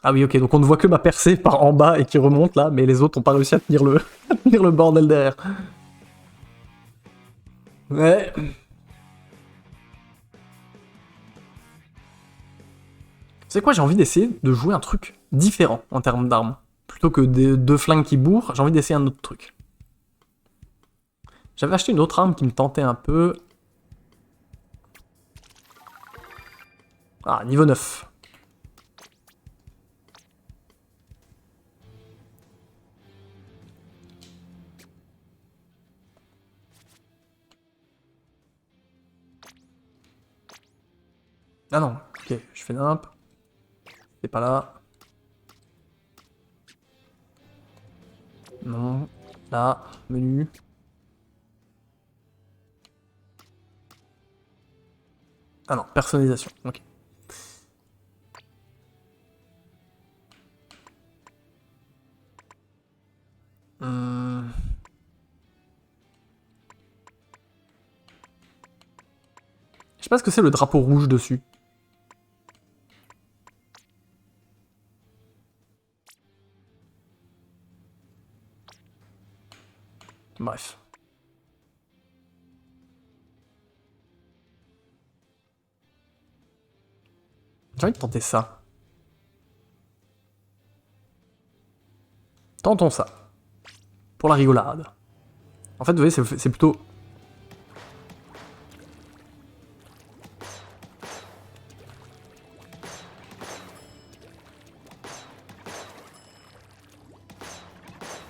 Ah oui, ok, donc on ne voit que ma percée par en bas et qui remonte, là, mais les autres n'ont pas réussi à tenir à tenir le bordel derrière. Ouais. C'est quoi, j'ai envie d'essayer de jouer un truc différent en termes d'armes. Plutôt que des deux flingues qui bourrent, j'ai envie d'essayer un autre truc. J'avais acheté une autre arme qui me tentait un peu. Ah, niveau 9. Ah non, ok, je fais nimp. C'est pas là. Non. Là, menu. Ah non, personnalisation, ok. Je sais pas ce que c'est le drapeau rouge dessus. Bref. J'ai envie de tenter ça. Tentons ça. Pour la rigolade. En fait, vous voyez, c'est plutôt...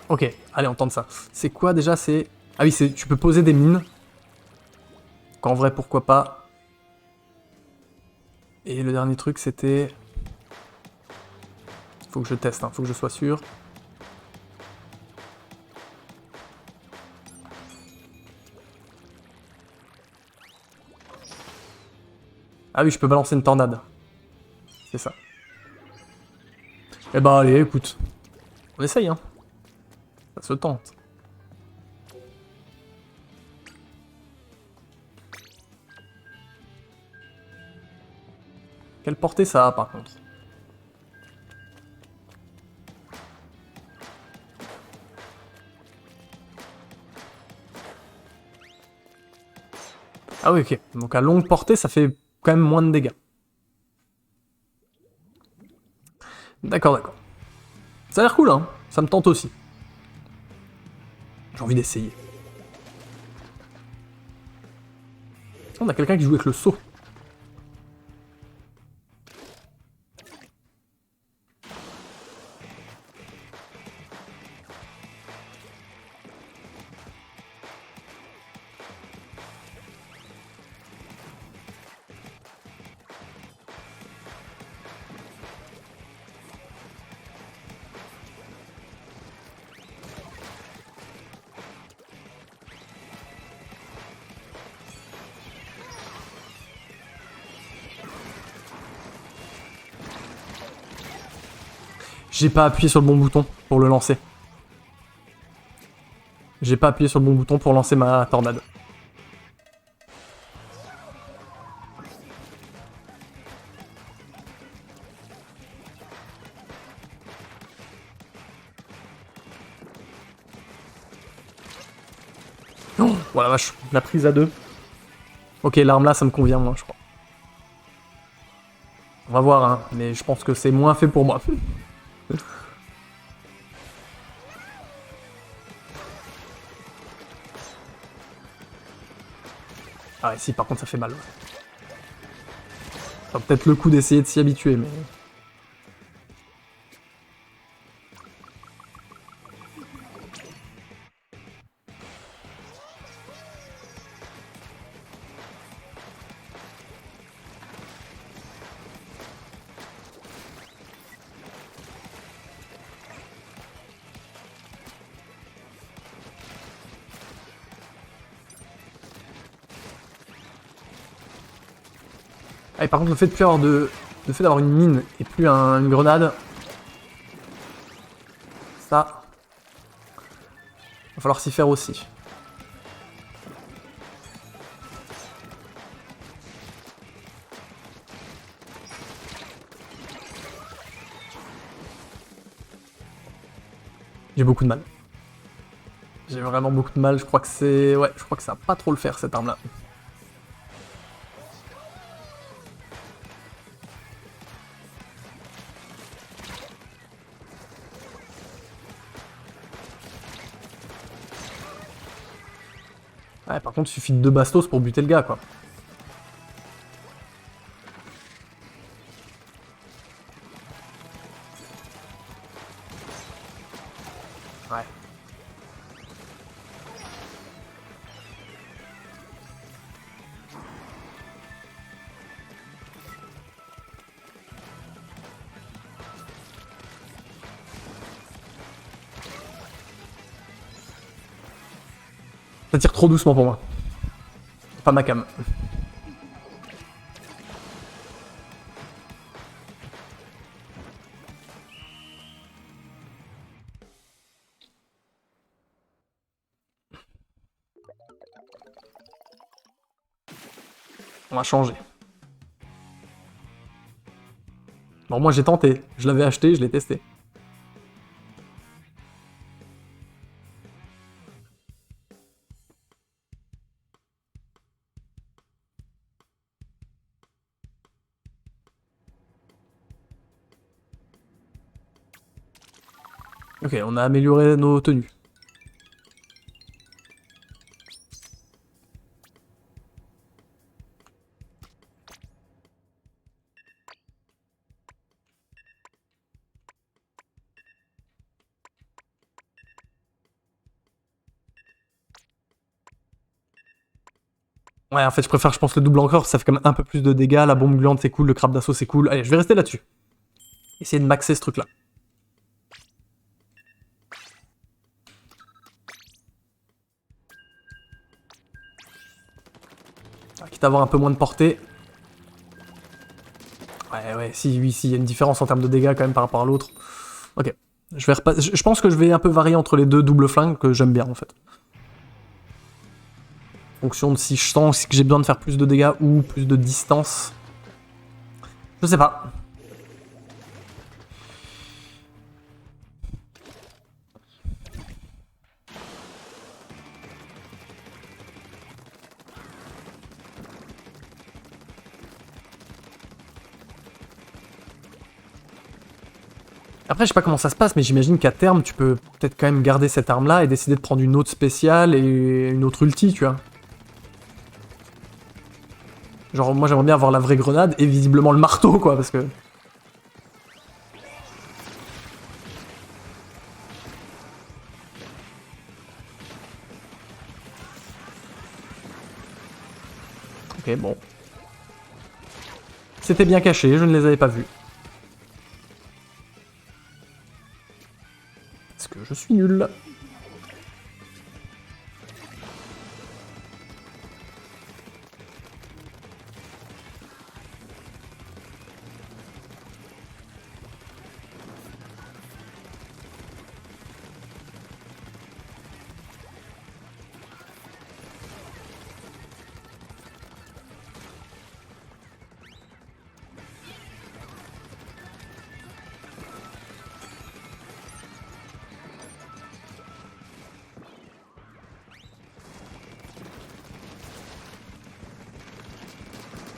Ok, allez, on tente ça. C'est quoi déjà? C'est... Ah oui, tu peux poser des mines. Qu'en vrai, pourquoi pas. Et le dernier truc, c'était... Faut que je teste, hein, faut que je sois sûr. Ah oui, je peux balancer une tornade. C'est ça. Eh bah allez, écoute. On essaye, hein. Ça se tente. Quelle portée ça a, par contre? Ah oui, ok. Donc à longue portée, ça fait quand même moins de dégâts. D'accord, d'accord. Ça a l'air cool, hein. Ça me tente aussi. J'ai envie d'essayer. On a quelqu'un qui joue avec le seau. J'ai pas appuyé sur le bon bouton pour le lancer. J'ai pas appuyé sur le bon bouton pour lancer ma tornade. Oh, voilà, vache, la prise à 2. Ok, l'arme là, ça me convient, moi, je crois. On va voir, hein, mais je pense que c'est moins fait pour moi. Ah ouais, si, par contre, ça fait mal. Enfin, peut-être le coup d'essayer de s'y habituer, mais... Ah, et par contre, le fait de plus avoir de... Le fait d'avoir une mine et plus une grenade... Ça... Va falloir s'y faire aussi. J'ai beaucoup de mal. J'ai vraiment beaucoup de mal, je crois que c'est... Ouais, je crois que ça va pas trop le faire, cette arme-là. Ouais, par contre, il suffit de 2 bastos pour buter le gars, quoi. Ouais. Ça tire trop doucement pour moi. Pas ma cam. On va changer. Bon, moi j'ai tenté. Je l'avais acheté, je l'ai testé. Ok, on a amélioré nos tenues. Ouais, en fait, je préfère, je pense, le double encore, ça fait quand même un peu plus de dégâts, la bombe gluante c'est cool, le crabe d'assaut c'est cool. Allez, je vais rester là-dessus. Essayer de maxer ce truc-là. Quitte à avoir un peu moins de portée. Ouais, si, oui, si, il y a une différence en termes de dégâts quand même par rapport à l'autre. Ok. Je pense que je vais un peu varier entre les deux doubles flingues que j'aime bien en fait. En fonction de si je sens que j'ai besoin de faire plus de dégâts ou plus de distance. Je sais pas. Après, je sais pas comment ça se passe, mais j'imagine qu'à terme, tu peux peut-être quand même garder cette arme-là et décider de prendre une autre spéciale et une autre ulti, tu vois. Genre, moi j'aimerais bien avoir la vraie grenade et visiblement le marteau, quoi, parce que... Ok, bon. C'était bien caché, je ne les avais pas vus. Parce que je suis nul.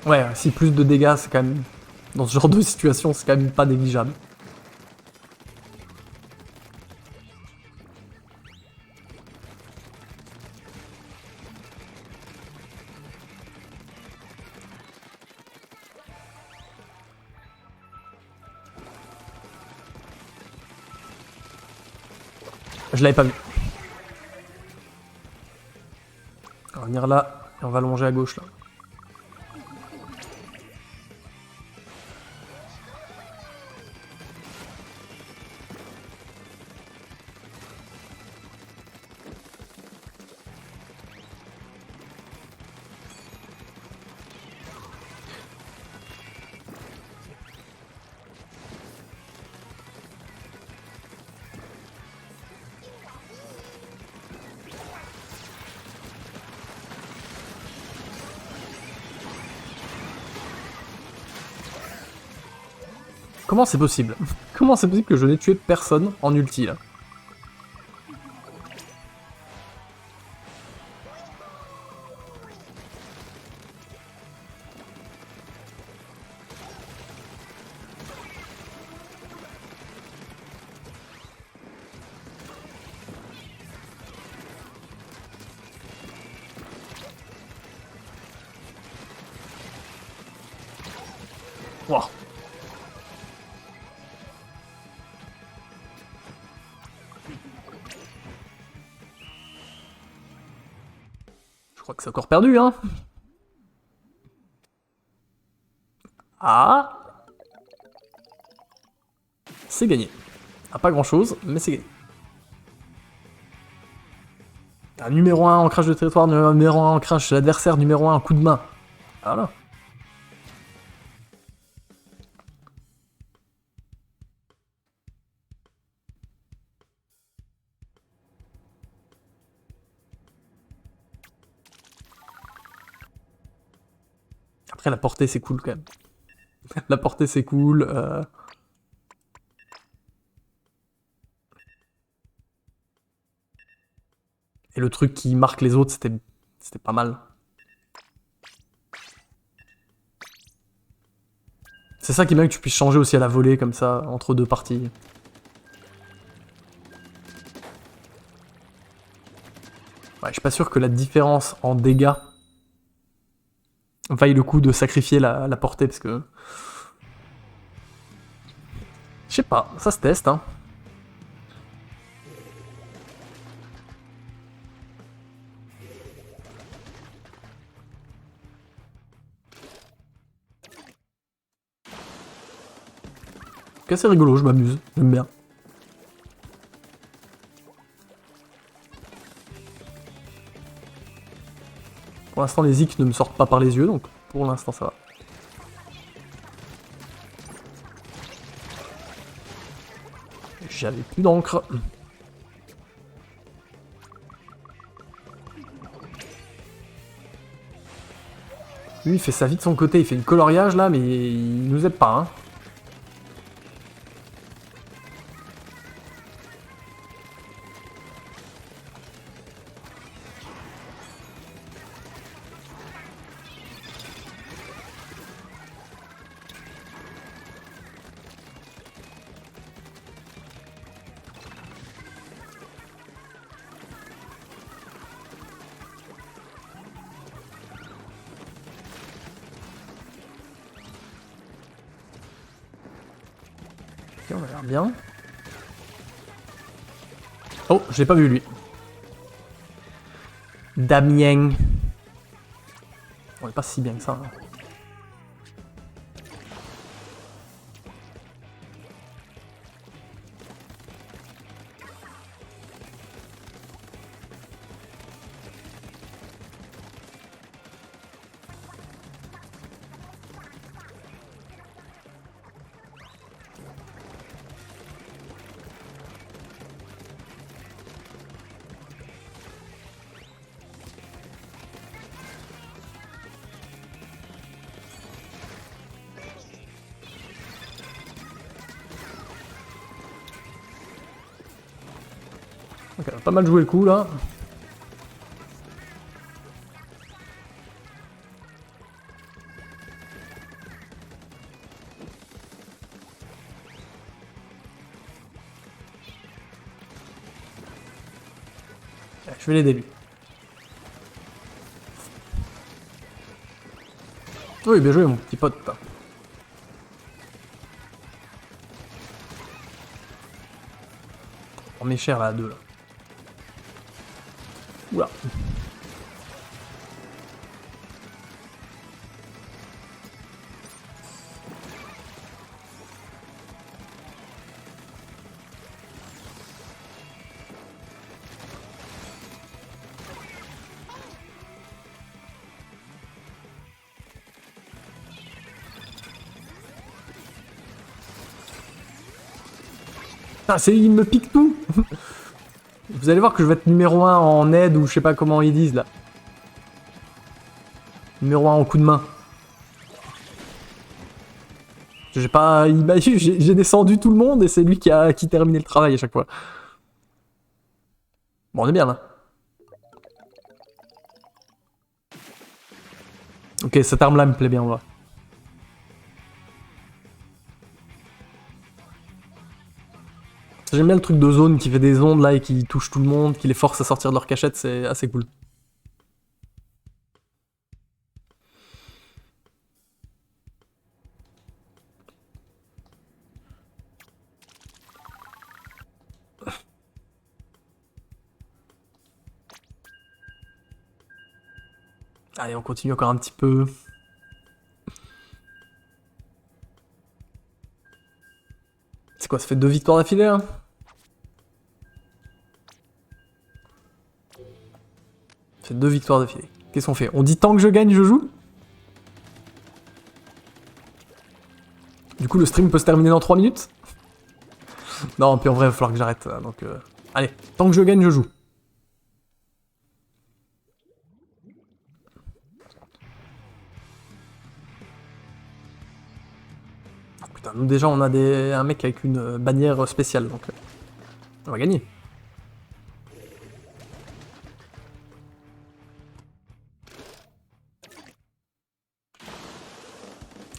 Ouais, si plus de dégâts, c'est quand même... Dans ce genre de situation, c'est quand même pas négligeable. Je l'avais pas vu. On va venir là, et on va longer à gauche là. Comment c'est possible? Comment c'est possible que je n'ai tué personne en ulti là? Wow. Je crois que c'est encore perdu, hein. Ah. C'est gagné. Ah, pas grand chose, mais c'est gagné. Un numéro 1 ancrage de territoire, numéro 1 ancrage chez l'adversaire, numéro 1 coup de main. Voilà. Après la portée c'est cool quand même. La portée c'est cool. Et le truc qui marque les autres c'était pas mal. C'est ça qui est bien que tu puisses changer aussi à la volée comme ça entre deux parties. Ouais, je suis pas sûr que la différence en dégâts vaille le coup de sacrifier la portée parce que... Je sais pas, ça se teste hein. C'est assez rigolo, je m'amuse, j'aime bien. Pour l'instant les zik ne me sortent pas par les yeux, donc pour l'instant ça va. J'avais plus d'encre. Lui il fait sa vie de son côté, il fait du coloriage là, mais il nous aide pas hein. Ok, on a l'air bien. Oh, je l'ai pas vu lui. Damien. On est pas si bien que ça. Hein. Ok, on a pas mal joué le coup là. Ouais, je vais l'aider lui. Oui, bien joué mon petit pote. On est cher là à deux là. Oula. Ah, il me pique tout. Vous allez voir que je vais être numéro 1 en aide ou je sais pas comment ils disent là. Numéro 1 en coup de main. J'ai pas... J'ai descendu tout le monde et c'est lui qui terminait le travail à chaque fois. Bon, on est bien là. Ok, cette arme là me plaît bien en vrai. J'aime bien le truc de zone qui fait des ondes là et qui touche tout le monde, qui les force à sortir de leur cachette, c'est assez cool. Allez, on continue encore un petit peu. C'est quoi, ça fait 2 victoires d'affilée hein? Ça fait 2 victoires d'affilée. Qu'est-ce qu'on fait? On dit tant que je gagne, je joue? Du coup, le stream peut se terminer dans 3 minutes? Non, puis en vrai, il va falloir que j'arrête. Donc, allez, tant que je gagne, je joue. Oh, putain, nous déjà, on a un mec avec une bannière spéciale, donc on va gagner.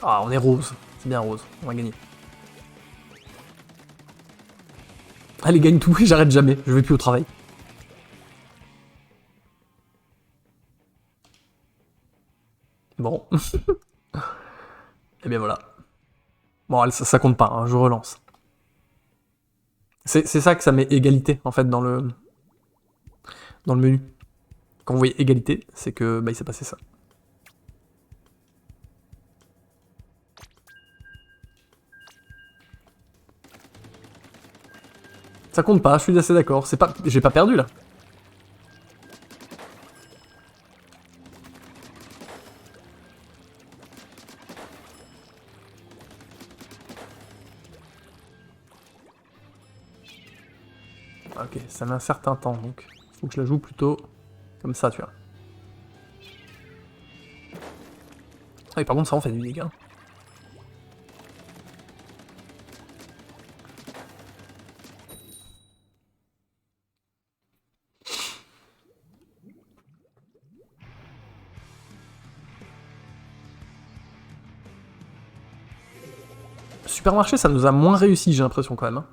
Ah, on est rose. C'est bien rose. On va gagner. Allez, gagne tout et j'arrête jamais. Je vais plus au travail. Bon. Et bien voilà. Bon, ça compte pas, hein, je relance. C'est ça que ça met égalité, en fait, dans le menu. Quand vous voyez égalité, c'est que bah, il s'est passé ça. Ça compte pas, je suis assez d'accord. C'est pas, j'ai pas perdu là. Ok, ça met un certain temps, donc faut que je la joue plutôt comme ça, tu vois. Ah, et par contre, ça en fait du dégât. Supermarché, ça nous a moins réussi, j'ai l'impression quand même. Hein.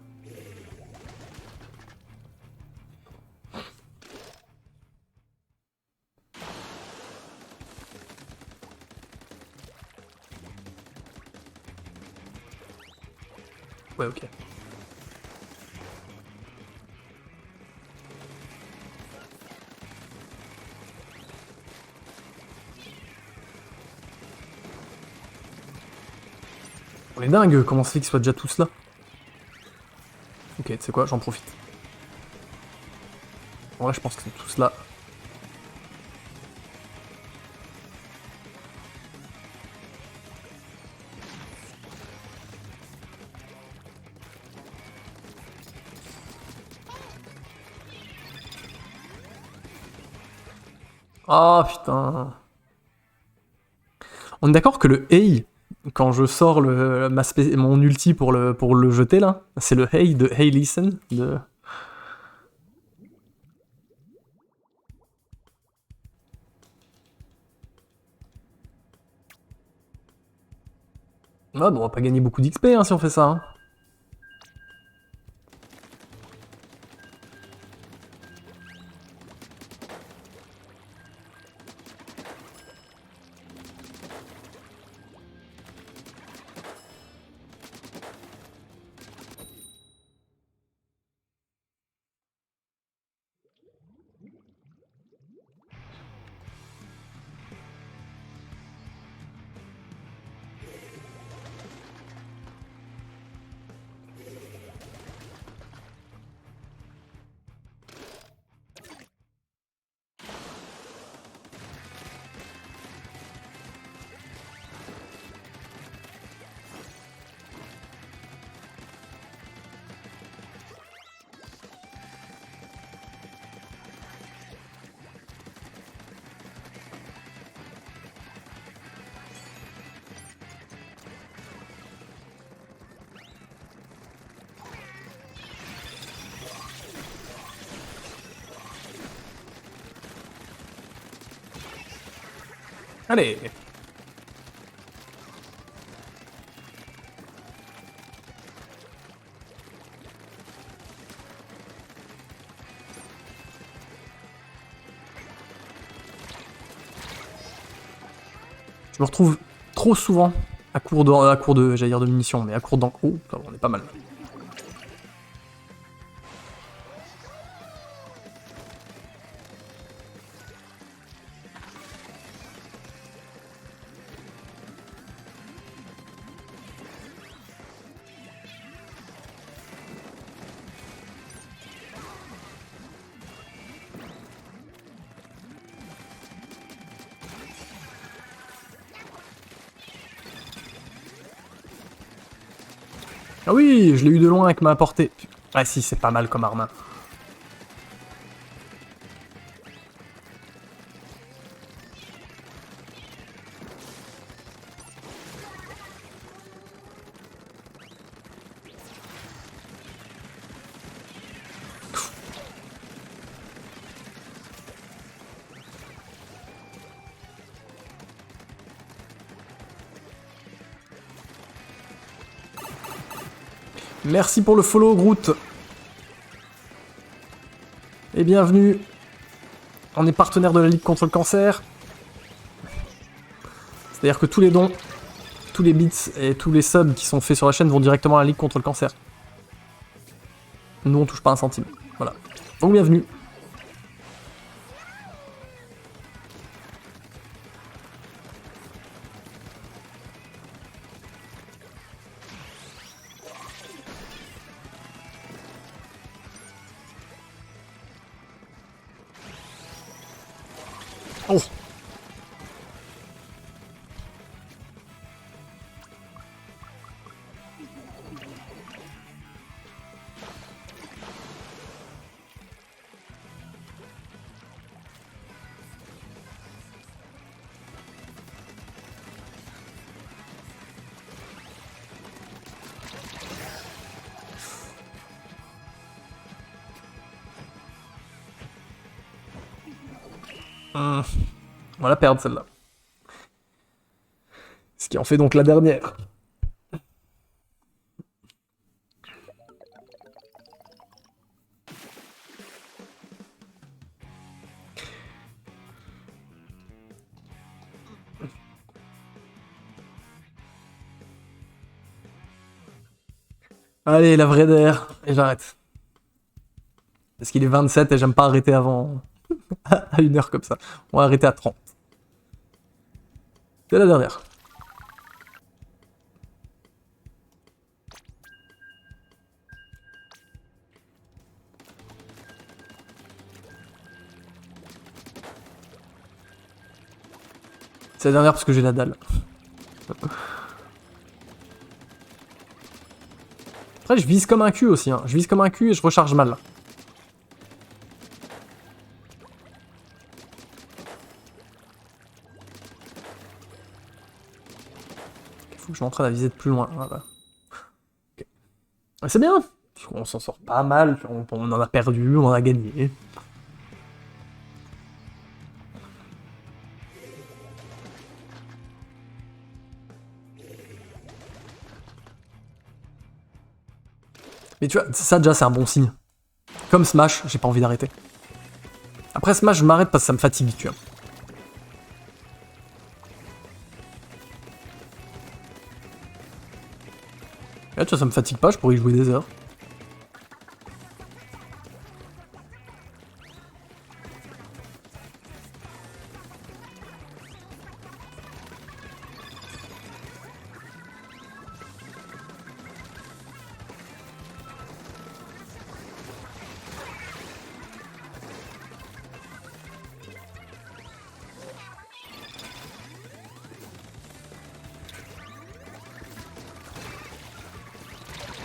Ouais, ok. On est dingue, comment ça fait qu'ils soient déjà tous là? Ok, tu sais quoi, j'en profite. En vrai, je pense qu'ils sont tous là. Ah putain. On est d'accord que le Hey, quand je sors mon ulti pour le jeter là, c'est le Hey de Hey Listen de... Ah, bon, on va pas gagner beaucoup d'XP hein, si on fait ça. Hein. Allez. Je me retrouve trop souvent à court de j'allais dire de munitions, mais à court d'encre. Oh, on est pas mal. Ah oui, je l'ai eu de loin avec ma portée. Ah si, c'est pas mal comme arme. Merci pour le follow, Groot. Et bienvenue. On est partenaire de la Ligue contre le cancer. C'est-à-dire que tous les dons, tous les bits et tous les subs qui sont faits sur la chaîne vont directement à la Ligue contre le cancer. Nous, on touche pas un centime. Voilà. Donc, bienvenue. Oh. On va la perdre celle-là. Ce qui en fait donc la dernière. Allez, la vraie DR. Et j'arrête. Parce qu'il est 27 et j'aime pas arrêter avant à 1h comme ça. On va arrêter à 30. C'est la dernière. C'est la dernière parce que j'ai la dalle. Après, je vise comme un cul aussi. Hein. Je vise comme un cul et je recharge mal. Il faut que je m'entraîne à viser de plus loin. Voilà. Okay. C'est bien. On s'en sort pas mal. On en a perdu, on en a gagné. Mais tu vois, ça déjà c'est un bon signe. Comme Smash, j'ai pas envie d'arrêter. Après Smash, je m'arrête parce que ça me fatigue, tu vois. Et là, tu vois, ça me fatigue pas, je pourrais y jouer des heures.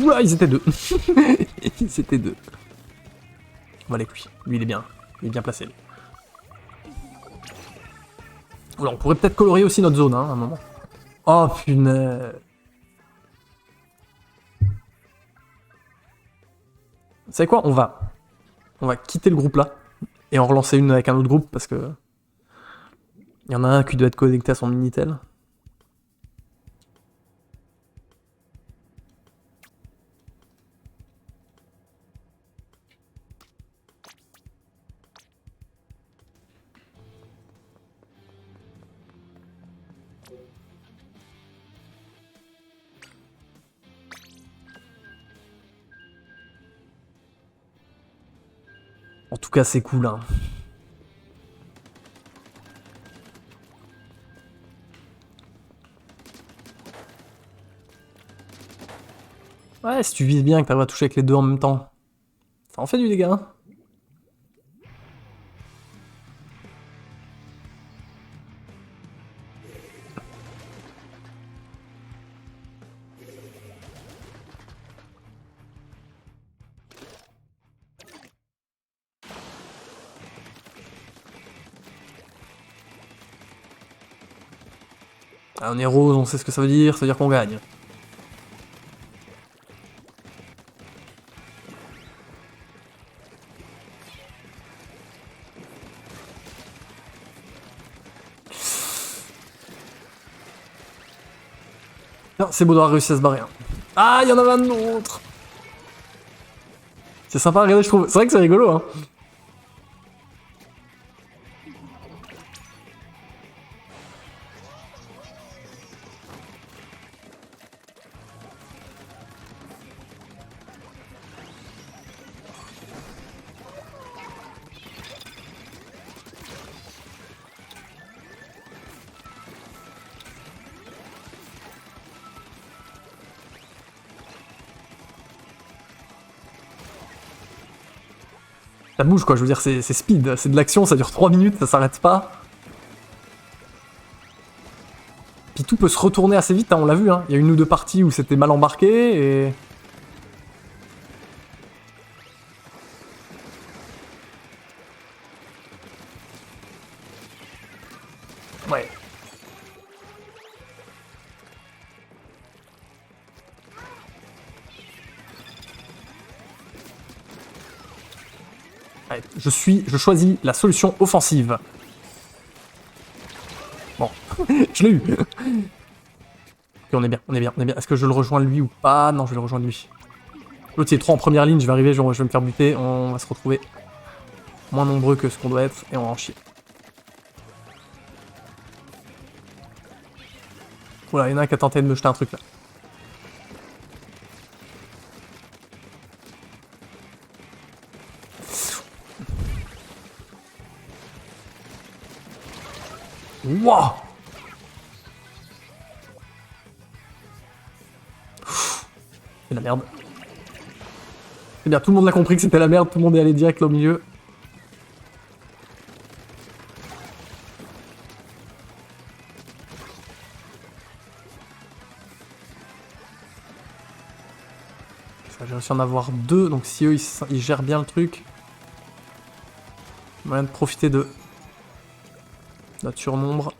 Ouah, ils étaient deux. Ils étaient deux. On va les couilles. Lui, il est bien placé. Lui. Oula, on pourrait peut-être colorier aussi notre zone, hein, à un moment. Oh, punaise. Vous savez quoi, on va quitter le groupe là et en relancer une avec un autre groupe parce que Il y en a un qui doit être connecté à son Minitel. En tout cas, c'est cool, hein. Ouais, si tu vises bien, que t'arrives à toucher avec les deux en même temps, ça en fait du dégât, hein. Ah, on est rose, on sait ce que ça veut dire qu'on gagne. Non, c'est beau d'avoir réussi à se barrer. Hein. Ah, il y en avait un autre. C'est sympa à regarder, je trouve. C'est vrai que c'est rigolo, hein. Ça bouge quoi, je veux dire, c'est speed, c'est de l'action, ça dure 3 minutes, ça s'arrête pas. Puis tout peut se retourner assez vite, hein, on l'a vu, hein. Il y a une ou deux parties où c'était mal embarqué et... Ouais. Ouais, je choisis la solution offensive. Bon, je l'ai eu. Ok, on est bien, on est bien, on est bien. Est-ce que je le rejoins lui ou pas? Non, je vais le rejoindre lui. L'autre il est trop en première ligne, je vais arriver, je vais me faire buter, on va se retrouver moins nombreux que ce qu'on doit être et on va en chier. Voilà, il y en a un qui a tenté de me jeter un truc là. Wouah! C'est la merde. C'est bien, tout le monde l'a compris que c'était la merde, tout le monde est allé direct là au milieu. J'ai réussi à en avoir deux, donc si eux ils gèrent bien le truc, moyen de profiter de notre surnombre.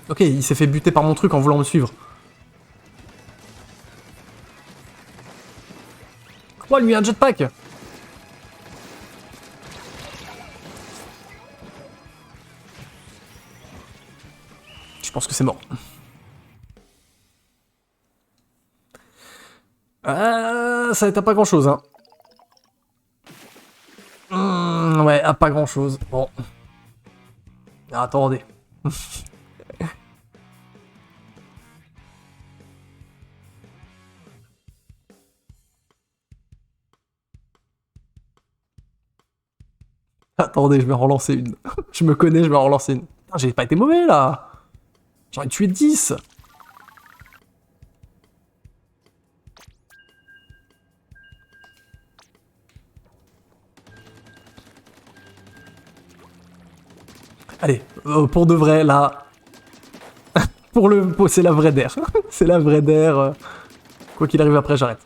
Ok, il s'est fait buter par mon truc en voulant me suivre. Oh, lui, un jetpack! Je pense que c'est mort. Ça va être à pas grand chose, hein. Ouais, à pas grand chose. Bon. Attendez. Attendez, je vais en relancer une. Je me connais, je vais en relancer une. J'ai pas été mauvais là. J'en ai tué 10. Allez, pour de vrai là. C'est la vraie d'air. C'est la vraie d'air. Quoi qu'il arrive après, j'arrête.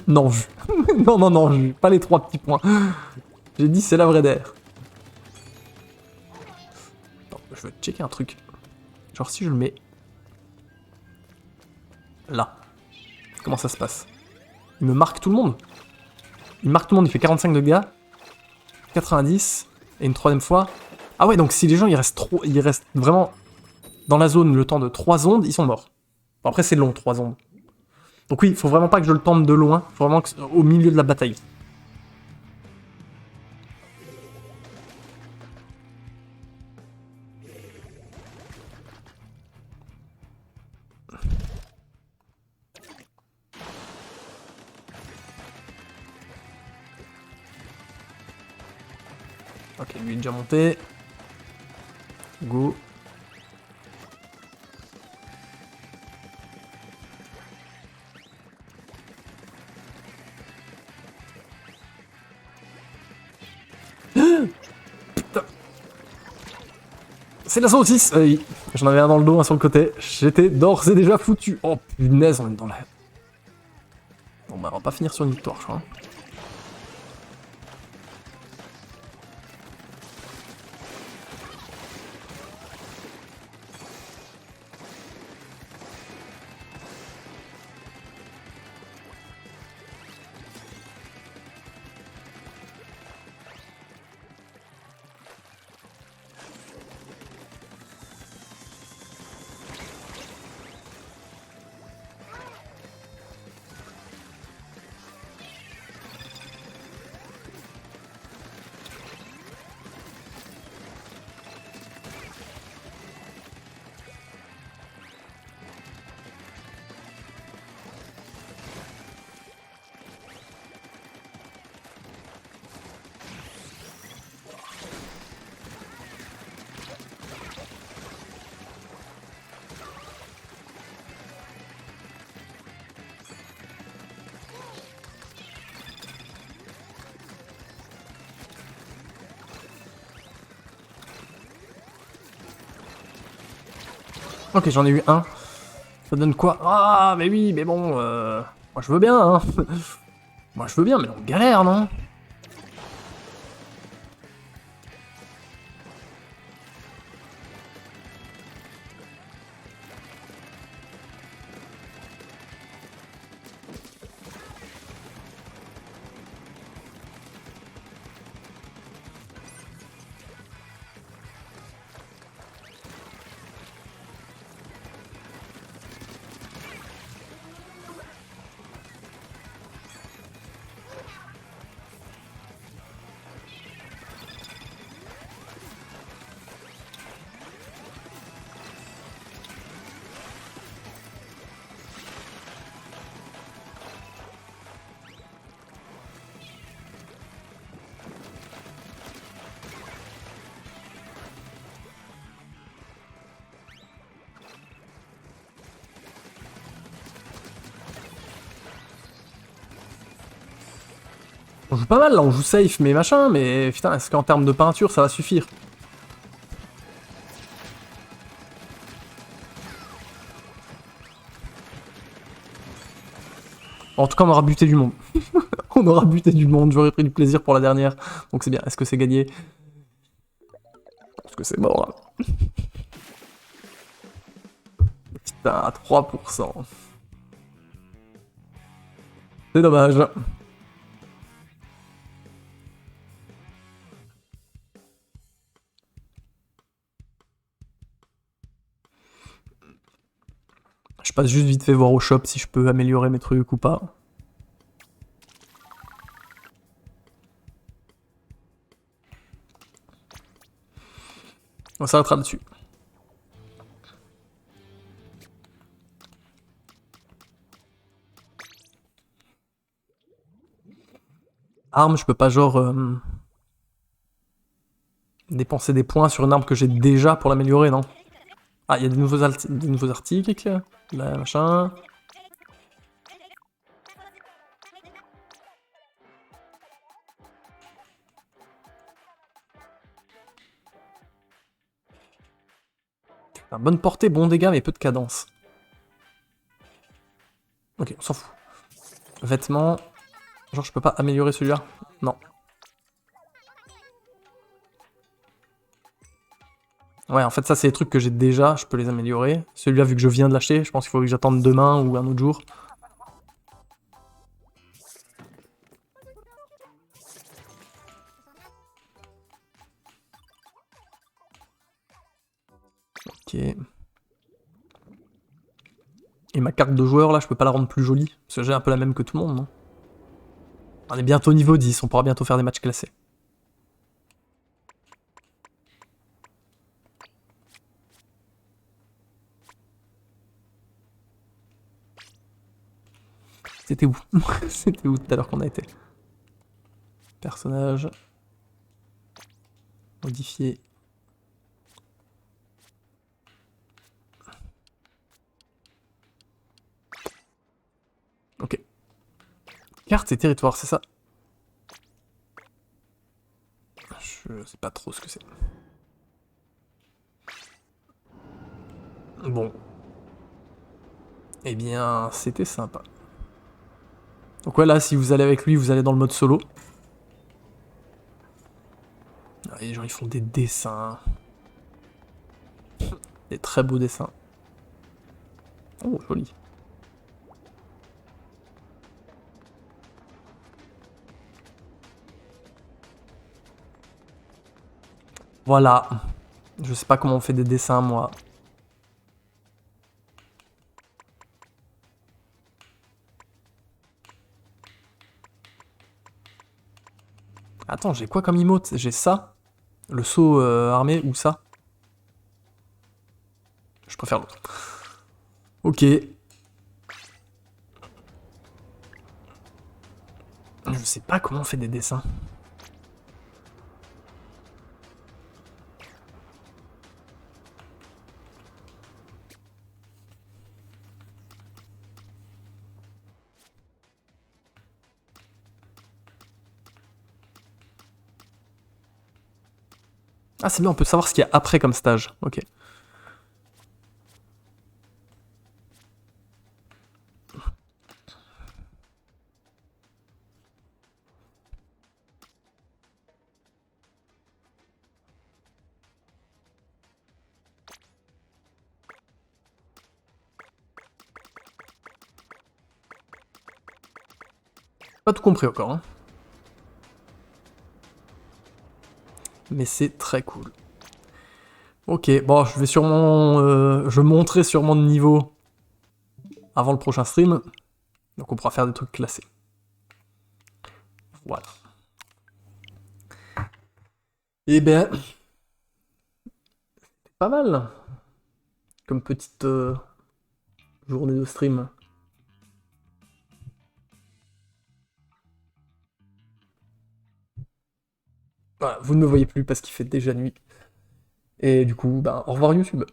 Non, vu. Non, non, non, vu. Pas les 3 petits points. J'ai dit c'est la vraie d'air. Attends, je vais checker un truc. Genre si je le mets... Là. Comment ça se passe? Il me marque tout le monde. Il marque tout le monde, il fait 45 de dégâts. 90. Et une troisième fois. Ah ouais, donc si les gens ils restent vraiment dans la zone le temps de 3 ondes, ils sont morts. Bon, après c'est long, 3 ondes. Donc oui, il faut vraiment pas que je le tente de loin. Faut vraiment que au milieu de la bataille. Ok, lui est déjà monté. Go. Putain. C'est la saucisse. J'en avais un dans le dos, un sur le côté. J'étais d'ores et déjà foutu. Oh punaise, on est dans la... Bon bah on va pas finir sur une victoire, je crois. Ok, j'en ai eu un. Ça donne quoi? Ah, mais oui, mais bon, moi je veux bien, hein. Moi je veux bien, mais on galère, non? On joue pas mal là, on joue safe, mais machin, mais putain, est-ce qu'en termes de peinture ça va suffire? En tout cas, on aura buté du monde. On aura buté du monde, j'aurais pris du plaisir pour la dernière. Donc c'est bien. Est-ce que c'est gagné? Est-ce que c'est mort? Putain, à 3%. C'est dommage. Je passe juste vite fait voir au shop si je peux améliorer mes trucs ou pas. On s'arrêtera dessus. Arme, je peux pas genre dépenser des points sur une arme que j'ai déjà pour l'améliorer, non? Ah, il y a des nouveaux articles, là, machin. Putain, bonne portée, bon dégâts, mais peu de cadence. Ok, on s'en fout. Vêtements. Genre, je peux pas améliorer celui-là? Non. Ouais, en fait, ça, c'est des trucs que j'ai déjà, je peux les améliorer. Celui-là, vu que je viens de l'acheter, je pense qu'il faut que j'attende demain ou un autre jour. Ok. Et ma carte de joueur, là, je peux pas la rendre plus jolie. Parce que j'ai un peu la même que tout le monde, non? On est bientôt niveau 10, on pourra bientôt faire des matchs classés. C'était où? C'était où tout à l'heure qu'on a été? Personnage. Modifier. Ok. Carte et territoire, c'est ça? Je sais pas trop ce que c'est. Bon. Eh bien, c'était sympa. Donc ouais, là, si vous allez avec lui, vous allez dans le mode solo. Ah, les gens, ils font des dessins. Des très beaux dessins. Oh, joli. Voilà. Je sais pas comment on fait des dessins, moi. Attends, j'ai quoi comme emote? J'ai ça, le saut armé, ou ça? Je préfère l'autre. Ok. Je sais pas comment on fait des dessins. Ah, c'est bien, on peut savoir ce qu'il y a après comme stage. Ok. Pas tout compris encore, hein. Mais c'est très cool. Ok, bon, je vais sûrement... je monterai sûrement de niveau avant le prochain stream. Donc on pourra faire des trucs classés. Voilà. Eh ben... Pas mal. Comme petite journée de stream. Voilà, vous ne me voyez plus parce qu'il fait déjà nuit. Et du coup, ben, au revoir YouTube.